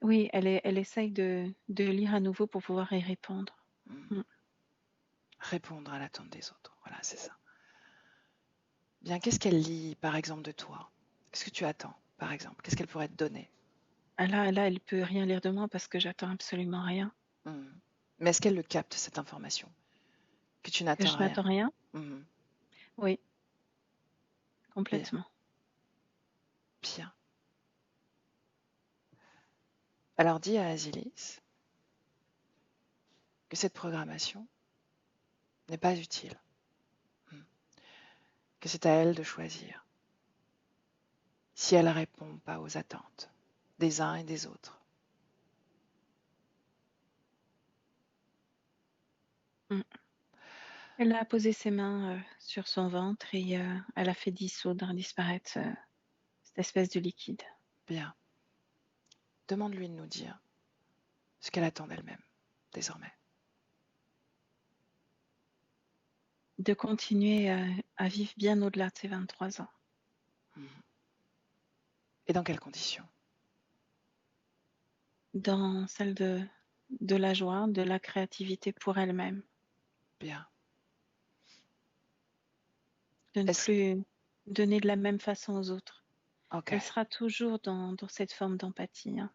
Oui, elle essaye de lire à nouveau pour pouvoir y répondre. Mm. Répondre à l'attente des autres. Voilà, c'est ça. Bien, qu'est-ce qu'elle lit, par exemple, de toi? Qu'est-ce que tu attends, par exemple? Qu'est-ce qu'elle pourrait te donner? Là, elle peut rien lire de moi parce que j'attends absolument rien. Mais est-ce qu'elle le capte, cette information? Que tu Que n'attends je rien? n'attends rien? Mhm. Oui, Bien, complètement. bien. Alors dis à Asilis que cette programmation n'est pas utile, que c'est à elle de choisir si elle ne répond pas aux attentes des uns et des autres. Mm. Elle a posé ses mains sur son ventre et elle a fait dissoudre, disparaître cette espèce de liquide. Bien. Demande-lui de nous dire ce qu'elle attend d'elle-même, désormais. De continuer à vivre bien au-delà de ses 23 ans. Et dans quelles conditions? Dans celle de la joie, de la créativité pour elle-même. Bien. De ne plus donner de la même façon aux autres. Ok. Elle sera toujours dans cette forme d'empathie. Hein.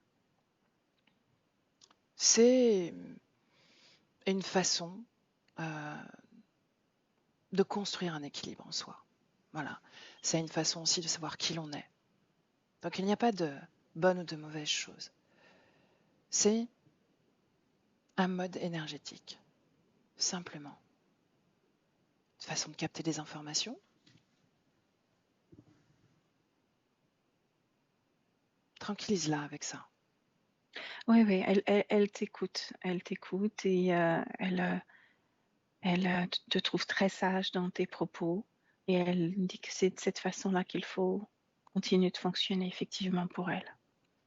C'est une façon de construire un équilibre en soi. Voilà. C'est une façon aussi de savoir qui l'on est. Donc il n'y a pas de bonne ou de mauvaise chose. C'est un mode énergétique, simplement. Une façon de capter des informations. Tranquillise-la avec ça. Oui, oui, elle t'écoute. Elle t'écoute et elle te trouve très sage dans tes propos. Et elle dit que c'est de cette façon-là qu'il faut continuer de fonctionner effectivement pour elle.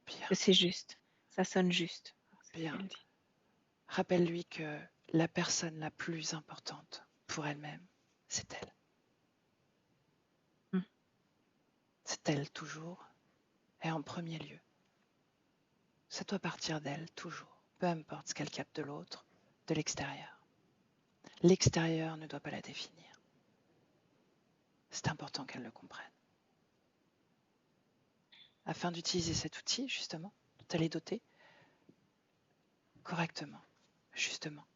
Bien. Que c'est juste. Ça sonne juste. Bien. Elle dit. Rappelle-lui que la personne la plus importante pour elle-même, c'est elle. C'est elle toujours et en premier lieu. Ça doit partir d'elle toujours, peu importe ce qu'elle capte de l'autre, de l'extérieur. L'extérieur ne doit pas la définir. C'est important qu'elle le comprenne. Afin d'utiliser cet outil, justement, dont elle est dotée, correctement, justement.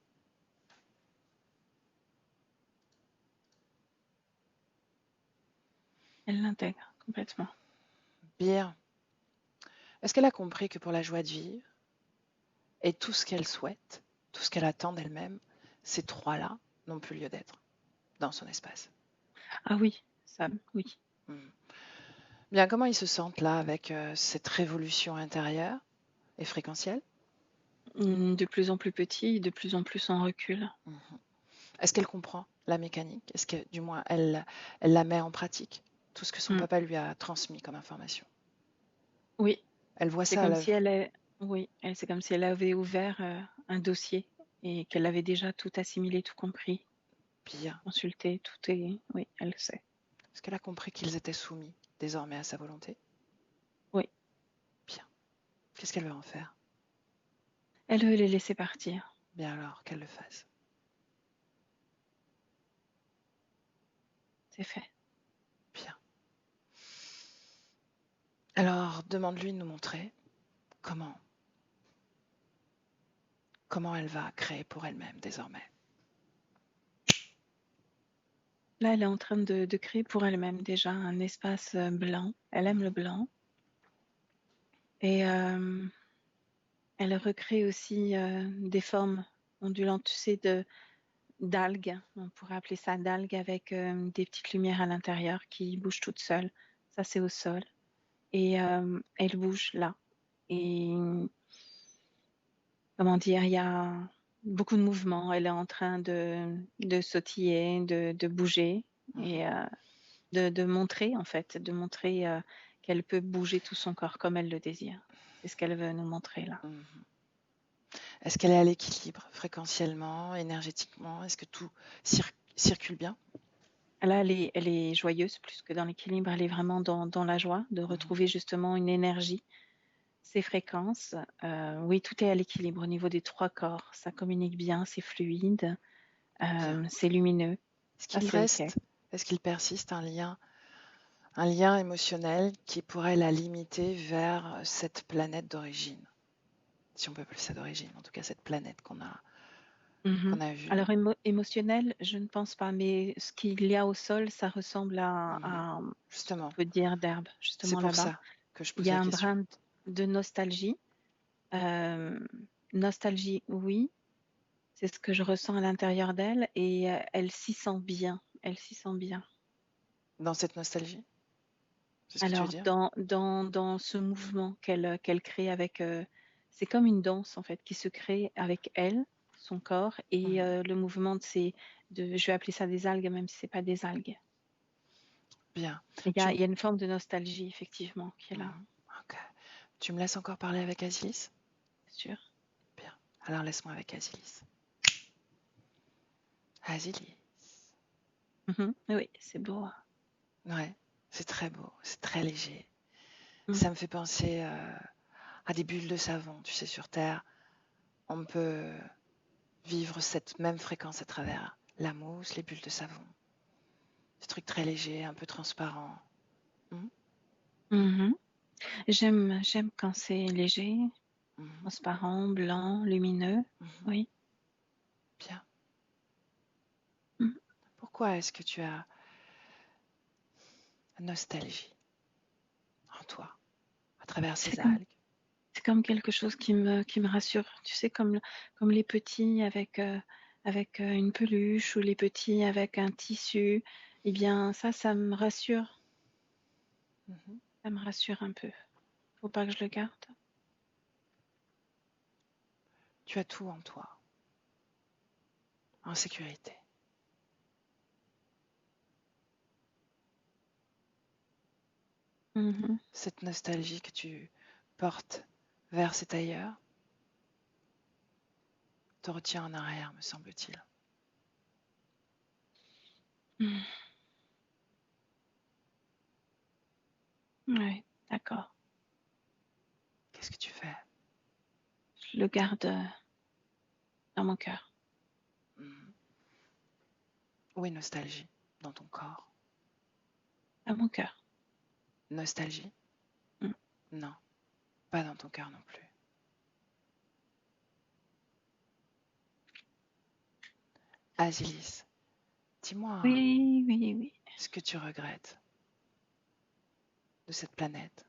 Elle l'intègre complètement. Bien. Est-ce qu'elle a compris que pour la joie de vivre et tout ce qu'elle souhaite, tout ce qu'elle attend d'elle-même, ces trois-là n'ont plus lieu d'être dans son espace? Ah oui, ça, oui. Bien, comment ils se sentent là avec cette révolution intérieure et fréquentielle? De plus en plus petit, de plus en plus en recul. Est-ce qu'elle comprend la mécanique? Est-ce que, du moins, elle la met en pratique? Tout ce que son papa lui a transmis comme information. Oui. Elle voit C'est ça à comme l'œuvre. si c'est comme si elle avait ouvert un dossier et qu'elle avait déjà tout assimilé, tout compris, Bien. consulté, tout est. Oui, elle le sait. Est-ce qu'elle a compris qu'ils étaient soumis désormais à sa volonté? Oui. Bien. Qu'est-ce qu'elle veut en faire? Elle veut les laisser partir. Bien alors, qu'elle le fasse. C'est fait. Bien. Alors, demande-lui de nous montrer comment elle va créer pour elle-même désormais. Là, elle est en train de créer pour elle-même déjà un espace blanc. Elle aime le blanc. Et elle recrée aussi des formes ondulantes, tu sais, d'algues. On pourrait appeler ça d'algues avec des petites lumières à l'intérieur qui bougent toutes seules. Ça, c'est au sol. et elle bouge là. Et comment dire, il y a beaucoup de mouvements. Elle est en train de sautiller, de bouger et de montrer, en fait, de montrer qu'elle peut bouger tout son corps comme elle le désire. C'est ce qu'elle veut nous montrer là. Mhm. Est-ce qu'elle est à l'équilibre fréquentiellement, énergétiquement? Est-ce que tout circule bien? Là, elle est joyeuse plus que dans l'équilibre. Elle est vraiment dans la joie de retrouver justement une énergie, ses fréquences. Oui, tout est à l'équilibre au niveau des 3 corps. Ça communique bien, c'est fluide, Bien. c'est lumineux. Est-ce Ça, qu'il c'est OK. reste, est-ce qu'il persiste un lien émotionnel qui pourrait la limiter vers cette planète d'origine? Si on peut appeler ça d'origine, en tout cas cette planète qu'on a vue. Alors émotionnel, je ne pense pas, mais ce qu'il y a au sol, ça ressemble à ce qu'on Justement, peut dire d'herbe, c'est justement pour là-bas. ça que je Il pose y a la un question. brin de nostalgie. Euh, Nostalgie, oui, c'est ce que je ressens à l'intérieur d'elle et elle s'y sent bien. Elle s'y sent bien. Dans cette nostalgie, c'est ce que tu veux Alors, dire? dans ce mouvement qu'elle crée avec, c'est comme une danse en fait qui se crée avec elle, son corps et le mouvement je vais appeler ça des algues, même si c'est pas des algues. Bien. Il y a une forme de nostalgie effectivement qui est là, Ok. Tu me laisses encore parler avec Asilis? c'est sûr. Bien. Alors laisse-moi avec Asilis. Asilis. Oui, c'est beau. Ouais, c'est très beau, c'est très léger. Mm. Ça me fait penser à des bulles de savon. Tu sais, sur Terre, on peut vivre cette même fréquence à travers la mousse, les bulles de savon. Des trucs très légers, un peu transparents. Mhm. J'aime quand c'est léger, Mhm. transparent, blanc, lumineux. Mhm. Oui. Bien. Mm. Pourquoi est-ce que tu as nostalgie en toi, à travers C'est ces comme algues? C'est comme quelque chose qui me rassure. Tu sais, comme les petits avec une peluche ou les petits avec un tissu. Eh bien, ça me rassure. Mhm. Ça me rassure un peu. Faut pas que je le garde. Tu as tout en toi, en sécurité. Mhm. Cette nostalgie que tu portes vers cet ailleurs te retient en arrière, me semble-t-il. Mm. Ouais, d'accord. Qu'est-ce que tu fais? Je le garde dans mon cœur. Mhm. Où est nostalgie dans ton corps? Dans mon cœur. Nostalgie? Mm. Non, pas dans ton cœur non plus. Asilis, dis-moi Oui, oui, oui. ce que tu regrettes de cette planète.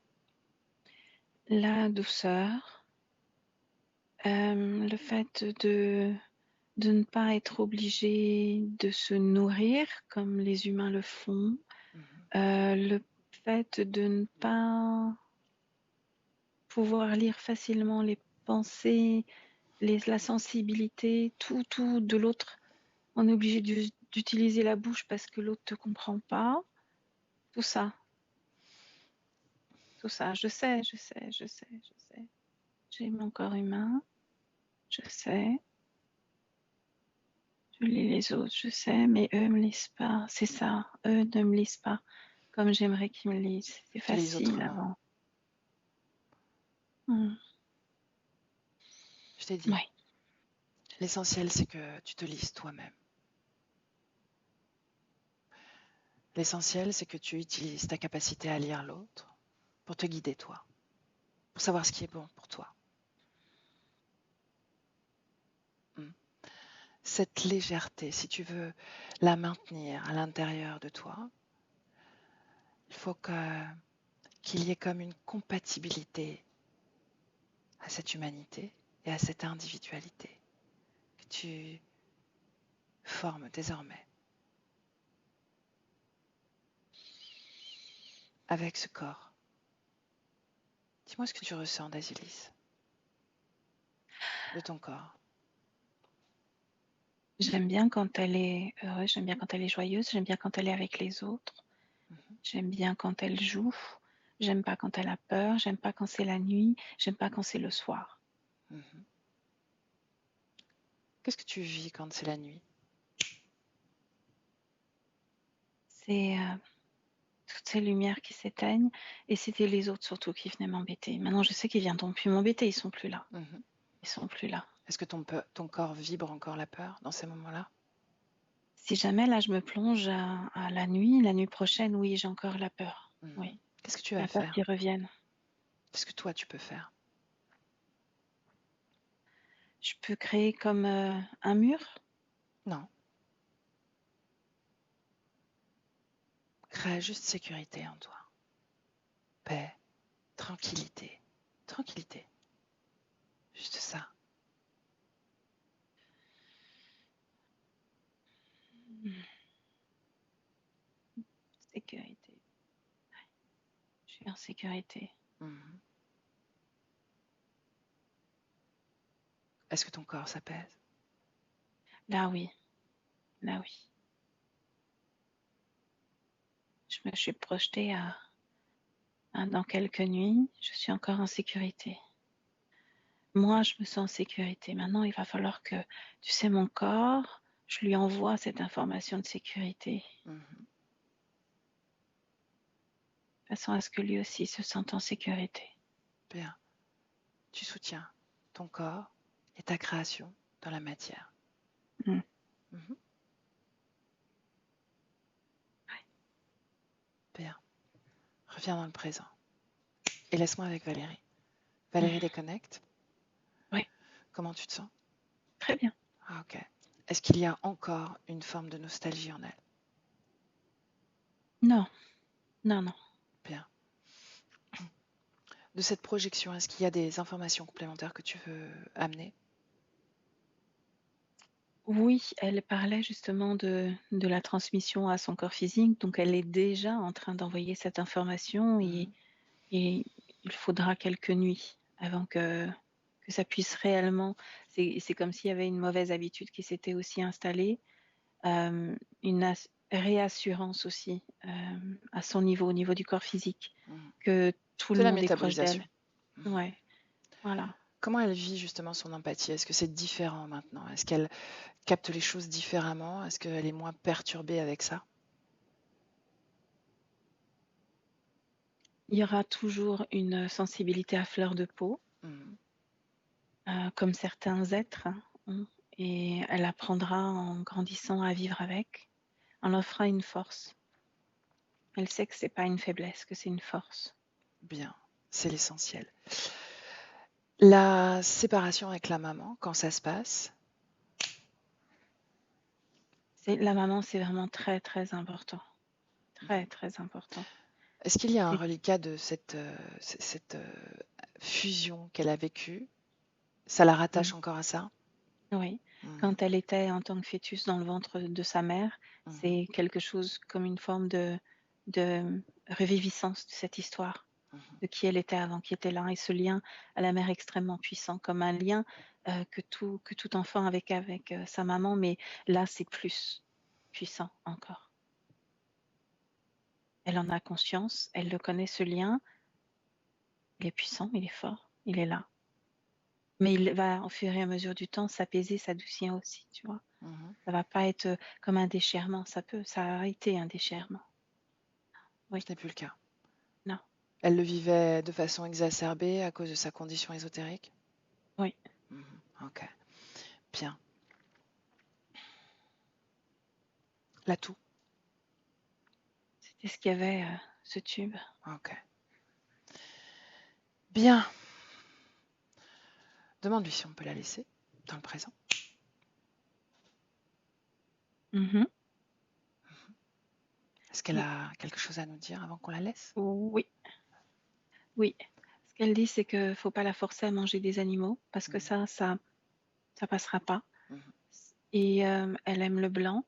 La douceur, le fait de ne pas être obligé de se nourrir comme les humains le font, Mhm. le fait de ne pas pouvoir lire facilement les pensées, la sensibilité, tout de l'autre. On est obligé d'utiliser la bouche parce que l'autre ne te comprend pas. Tout ça, tout ça. Je sais, je sais, je sais, je sais. J'ai mon corps humain, je sais. Je lis les autres, je sais, mais eux me lisent pas. C'est ça, eux ne me lisent pas comme j'aimerais qu'ils me lisent. C'est Tu lis facile autrement. avant. Mm. Je t'ai dit, Oui. l'essentiel c'est que tu te lises toi-même. L'essentiel c'est que tu utilises ta capacité à lire l'autre pour te guider toi, pour savoir ce qui est bon pour toi. Mm. Cette légèreté, si tu veux la maintenir à l'intérieur de toi, il faut qu'il y ait comme une compatibilité à cette humanité et à cette individualité que tu formes désormais avec ce corps Dis-moi ce que tu ressens d'Asilis, de ton corps. J'aime bien quand elle est heureuse, j'aime bien quand elle est joyeuse, j'aime bien quand elle est avec les autres, Mhm. j'aime bien quand elle joue, j'aime pas quand elle a peur, j'aime pas quand c'est la nuit, j'aime pas quand c'est le soir. Mhm. Qu'est-ce que tu vis quand c'est la nuit? C'est toutes ces lumières qui s'éteignent et c'était les autres surtout qui venaient m'embêter. Maintenant, je sais qu'ils viendront plus m'embêter, ils sont plus là. Mhm. Ils sont plus là. Est-ce que ton corps vibre encore la peur dans ces moments-là? Si jamais là je me plonge à la nuit prochaine, oui, j'ai encore la peur. Mhm. Oui, Qu'est-ce que tu vas la peur faire? qui revienne. Qu'est-ce que toi tu peux faire? Je peux créer comme un mur. Non. Crée juste sécurité en toi. Paix, tranquillité. Tranquillité. Juste ça. Sécurité. Je suis en sécurité. Mhm. Est-ce que ton corps s'apaise? Là, oui. Là, oui. Je me suis projetée dans quelques nuits. Je suis encore en sécurité. Moi, je me sens en sécurité. Maintenant, il va falloir que, tu sais, mon corps, je lui envoie cette information de sécurité, Mhm. de façon à ce que lui aussi se sente en sécurité. Bien. Tu soutiens ton corps et ta création dans la matière. Mm. Mhm. Bien. Reviens dans le présent. Et laisse-moi avec Valérie. Valérie déconnecte. Oui, Comment tu te sens? très bien. Ah, ok. Est-ce qu'il y a encore une forme de nostalgie en elle? Non, non, non. Bien. De cette projection, est-ce qu'il y a des informations complémentaires que tu veux amener? Oui, elle parlait justement de la transmission à son corps physique, donc elle est déjà en train d'envoyer cette information Mhm. et il faudra quelques nuits avant que ça puisse réellement. C'est comme s'il y avait une mauvaise habitude qui s'était aussi installée, une réassurance aussi à son niveau, au niveau du corps physique, Mhm. que tout C'est le la monde est proche d'elle. métabolisation. Mhm. Ouais, voilà. Comment elle vit justement son empathie? Est-ce que c'est différent maintenant? Est-ce qu'elle capte les choses différemment? Est-ce qu'elle est moins perturbée avec ça? Il y aura toujours une sensibilité à fleur de peau, Mhm. comme certains êtres, ont, et elle apprendra en grandissant à vivre avec. On leur fera une force. Elle sait que c'est pas une faiblesse, que c'est une force. Bien, c'est l'essentiel. La séparation avec la maman, quand ça se passe, La maman, c'est vraiment très, très important. Très, très important. est-ce qu'il y a un C'est reliquat de cette fusion qu'elle a vécue? Ça la rattache mm, encore à ça? oui. Mhm. Quand elle était en tant que fœtus dans le ventre de sa mère, Mhm. c'est quelque chose comme une forme de reviviscence de cette histoire, Mhm. de qui elle était avant, qui était là. Et ce lien à la mère extrêmement puissant, comme un lien que tout enfant avec sa maman, mais là, c'est plus puissant encore. Elle en a conscience, elle le connaît, ce lien. Il est puissant, il est fort, il est là. Mais il va, au fur et à mesure du temps, s'apaiser, s'adoucir aussi, tu vois. Mhm. Ça va pas être comme un déchirement, ça a été un déchirement. Ce Oui, n'est plus le cas. non, Elle le vivait de façon exacerbée à cause de sa condition ésotérique? oui. Mhm. Ok, bien. L'atout? C'était ce qu'il y avait, ce tube. Ok. Bien. Demande-lui si on peut la laisser dans le présent. Mhm. Est-ce qu'elle a quelque chose à nous dire avant qu'on la laisse? Oui, oui. Ce qu'elle dit, c'est que faut pas la forcer à manger des animaux parce que Mhm. ça passera pas. Mhm. Et elle aime le blanc.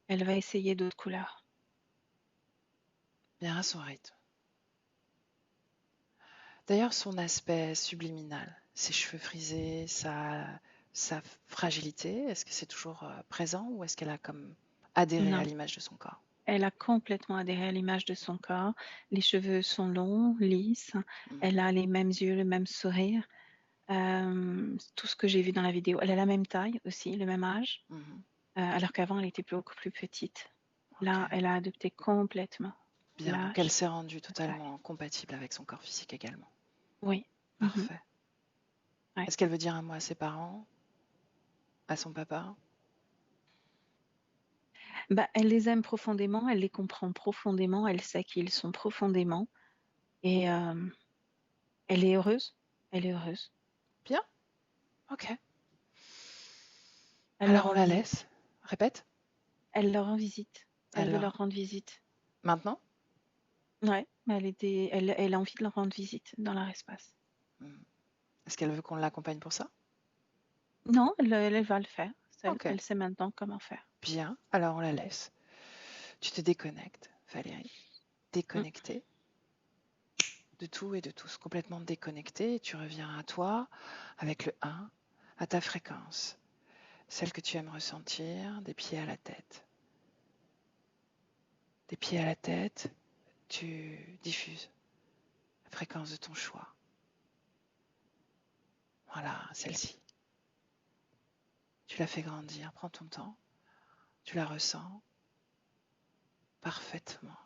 Elle va essayer d'autres couleurs. Bien à son rythme. D'ailleurs, son aspect subliminal, ses cheveux frisés, sa fragilité, est-ce que c'est toujours présent ou est-ce qu'elle a comme adhéré à Non, l'image de son corps? elle a complètement adhéré à l'image de son corps. Les cheveux sont longs, lisses. Mhm, Elle a les mêmes yeux, le même sourire. Tout ce que j'ai vu dans la vidéo. Elle a la même taille aussi, le même âge, mhm. alors qu'avant, elle était beaucoup plus petite. Là, Ok, elle a adopté complètement bien. Donc elle l'âge, s'est rendue la taille. totalement compatible avec son corps physique également. Oui. Mhm. Parfait. Ouais. Est-ce qu'elle veut dire un mot à ses parents, à son papa? Bah, elle les aime profondément, elle les comprend profondément, elle sait qui ils sont profondément et elle est heureuse. Elle est heureuse. Bien, ok. Elle leur Alors on rend la visite. laisse. Répète. Elle leur rend visite. Elle veut Alors, leur rendre visite. maintenant? Ouais, elle a envie de leur rendre visite dans leur espace. Hmm. Est-ce qu'elle veut qu'on l'accompagne pour ça? Non, elle va le faire. Ok, Elle sait maintenant comment faire. bien. Alors on la laisse. Tu te déconnectes, Valérie. Mm. Déconnectée de tout et de tous. Complètement déconnectée. Et tu reviens à toi avec le 1, à ta fréquence. Celle que tu aimes ressentir, des pieds à la tête. Des pieds à la tête, tu diffuses la fréquence de ton choix. Voilà, celle-ci. Tu la fais grandir, prends ton temps. Tu la ressens parfaitement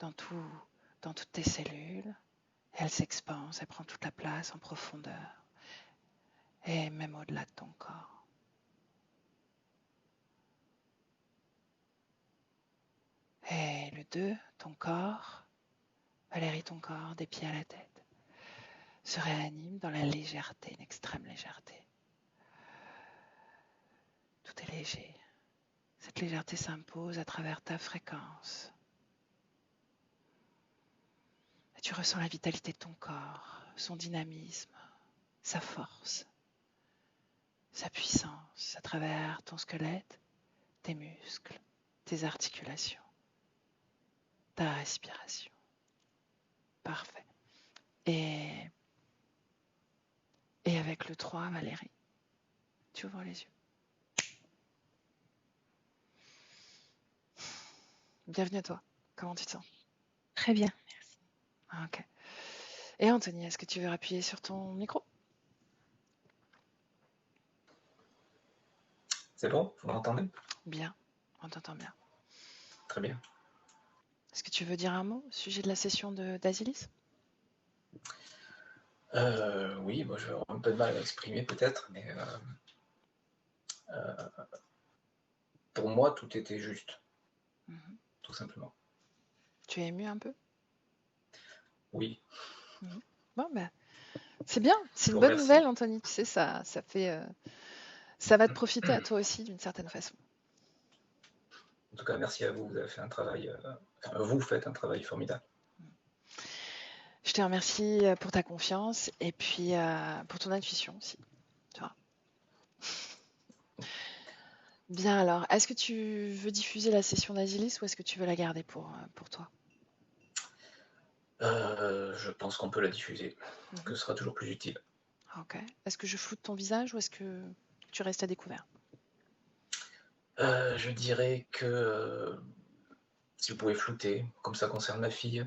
dans toutes tes cellules. Et elle s'expanse, elle prend toute la place en profondeur et même au-delà de ton corps. Et le 2, ton corps, Valérie, ton corps, des pieds à la tête, se réanime dans la légèreté, l'extrême légèreté. Tout est léger. Cette légèreté s'impose à travers ta fréquence. Et tu ressens la vitalité de ton corps, son dynamisme, sa force, sa puissance à travers ton squelette, tes muscles, tes articulations, ta respiration. Parfait. Et avec le 3, Valérie, tu ouvres les yeux. Bienvenue à toi. Comment tu te sens? Très bien, merci. Ok. Et Anthony, est-ce que tu veux appuyer sur ton micro? C'est bon? Vous m'entendez? Bien, on t'entend bien. Très bien. Est-ce que tu veux dire un mot au sujet de la session d'Asilis? Oui, moi je vais avoir un peu de mal à m'exprimer peut-être, mais pour moi tout était juste, tout simplement. Tu es ému un peu? Oui, Bon, ben, c'est bien, c'est je une vous bonne remercie. nouvelle, Anthony. Tu sais, ça fait, ça va te profiter à toi aussi d'une certaine façon. En tout cas, merci à vous, vous avez fait un travail, vous faites un travail formidable. Je te remercie pour ta confiance et puis pour ton intuition aussi. Tu vois. Bien alors, est-ce que tu veux diffuser la session d'Asilis ou est-ce que tu veux la garder pour toi? Je pense qu'on peut la diffuser, que ce sera toujours plus utile. Ok. Est-ce que je floute ton visage ou est-ce que tu restes à découvert? Je dirais que si vous pouvez flouter, comme ça concerne ma fille,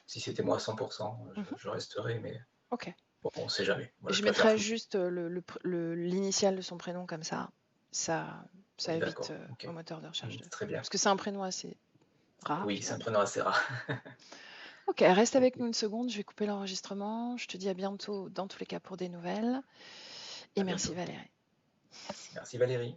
si c'était moi à 100%, je resterai, mais Ok. bon, on ne sait jamais. Voilà, Je je préfère mettrai flouter. juste l'initiale de son prénom comme ça. Ça Oui, évite d'accord, ok. au moteur de recherche de. Très bien. Parce que c'est un prénom assez rare Oui, c'est un finalement. prénom assez rare. Ok, reste Ok. avec nous une seconde, je vais couper l'enregistrement. Je te dis à bientôt dans tous les cas pour des nouvelles. Et À merci bientôt. Valérie. Merci Valérie.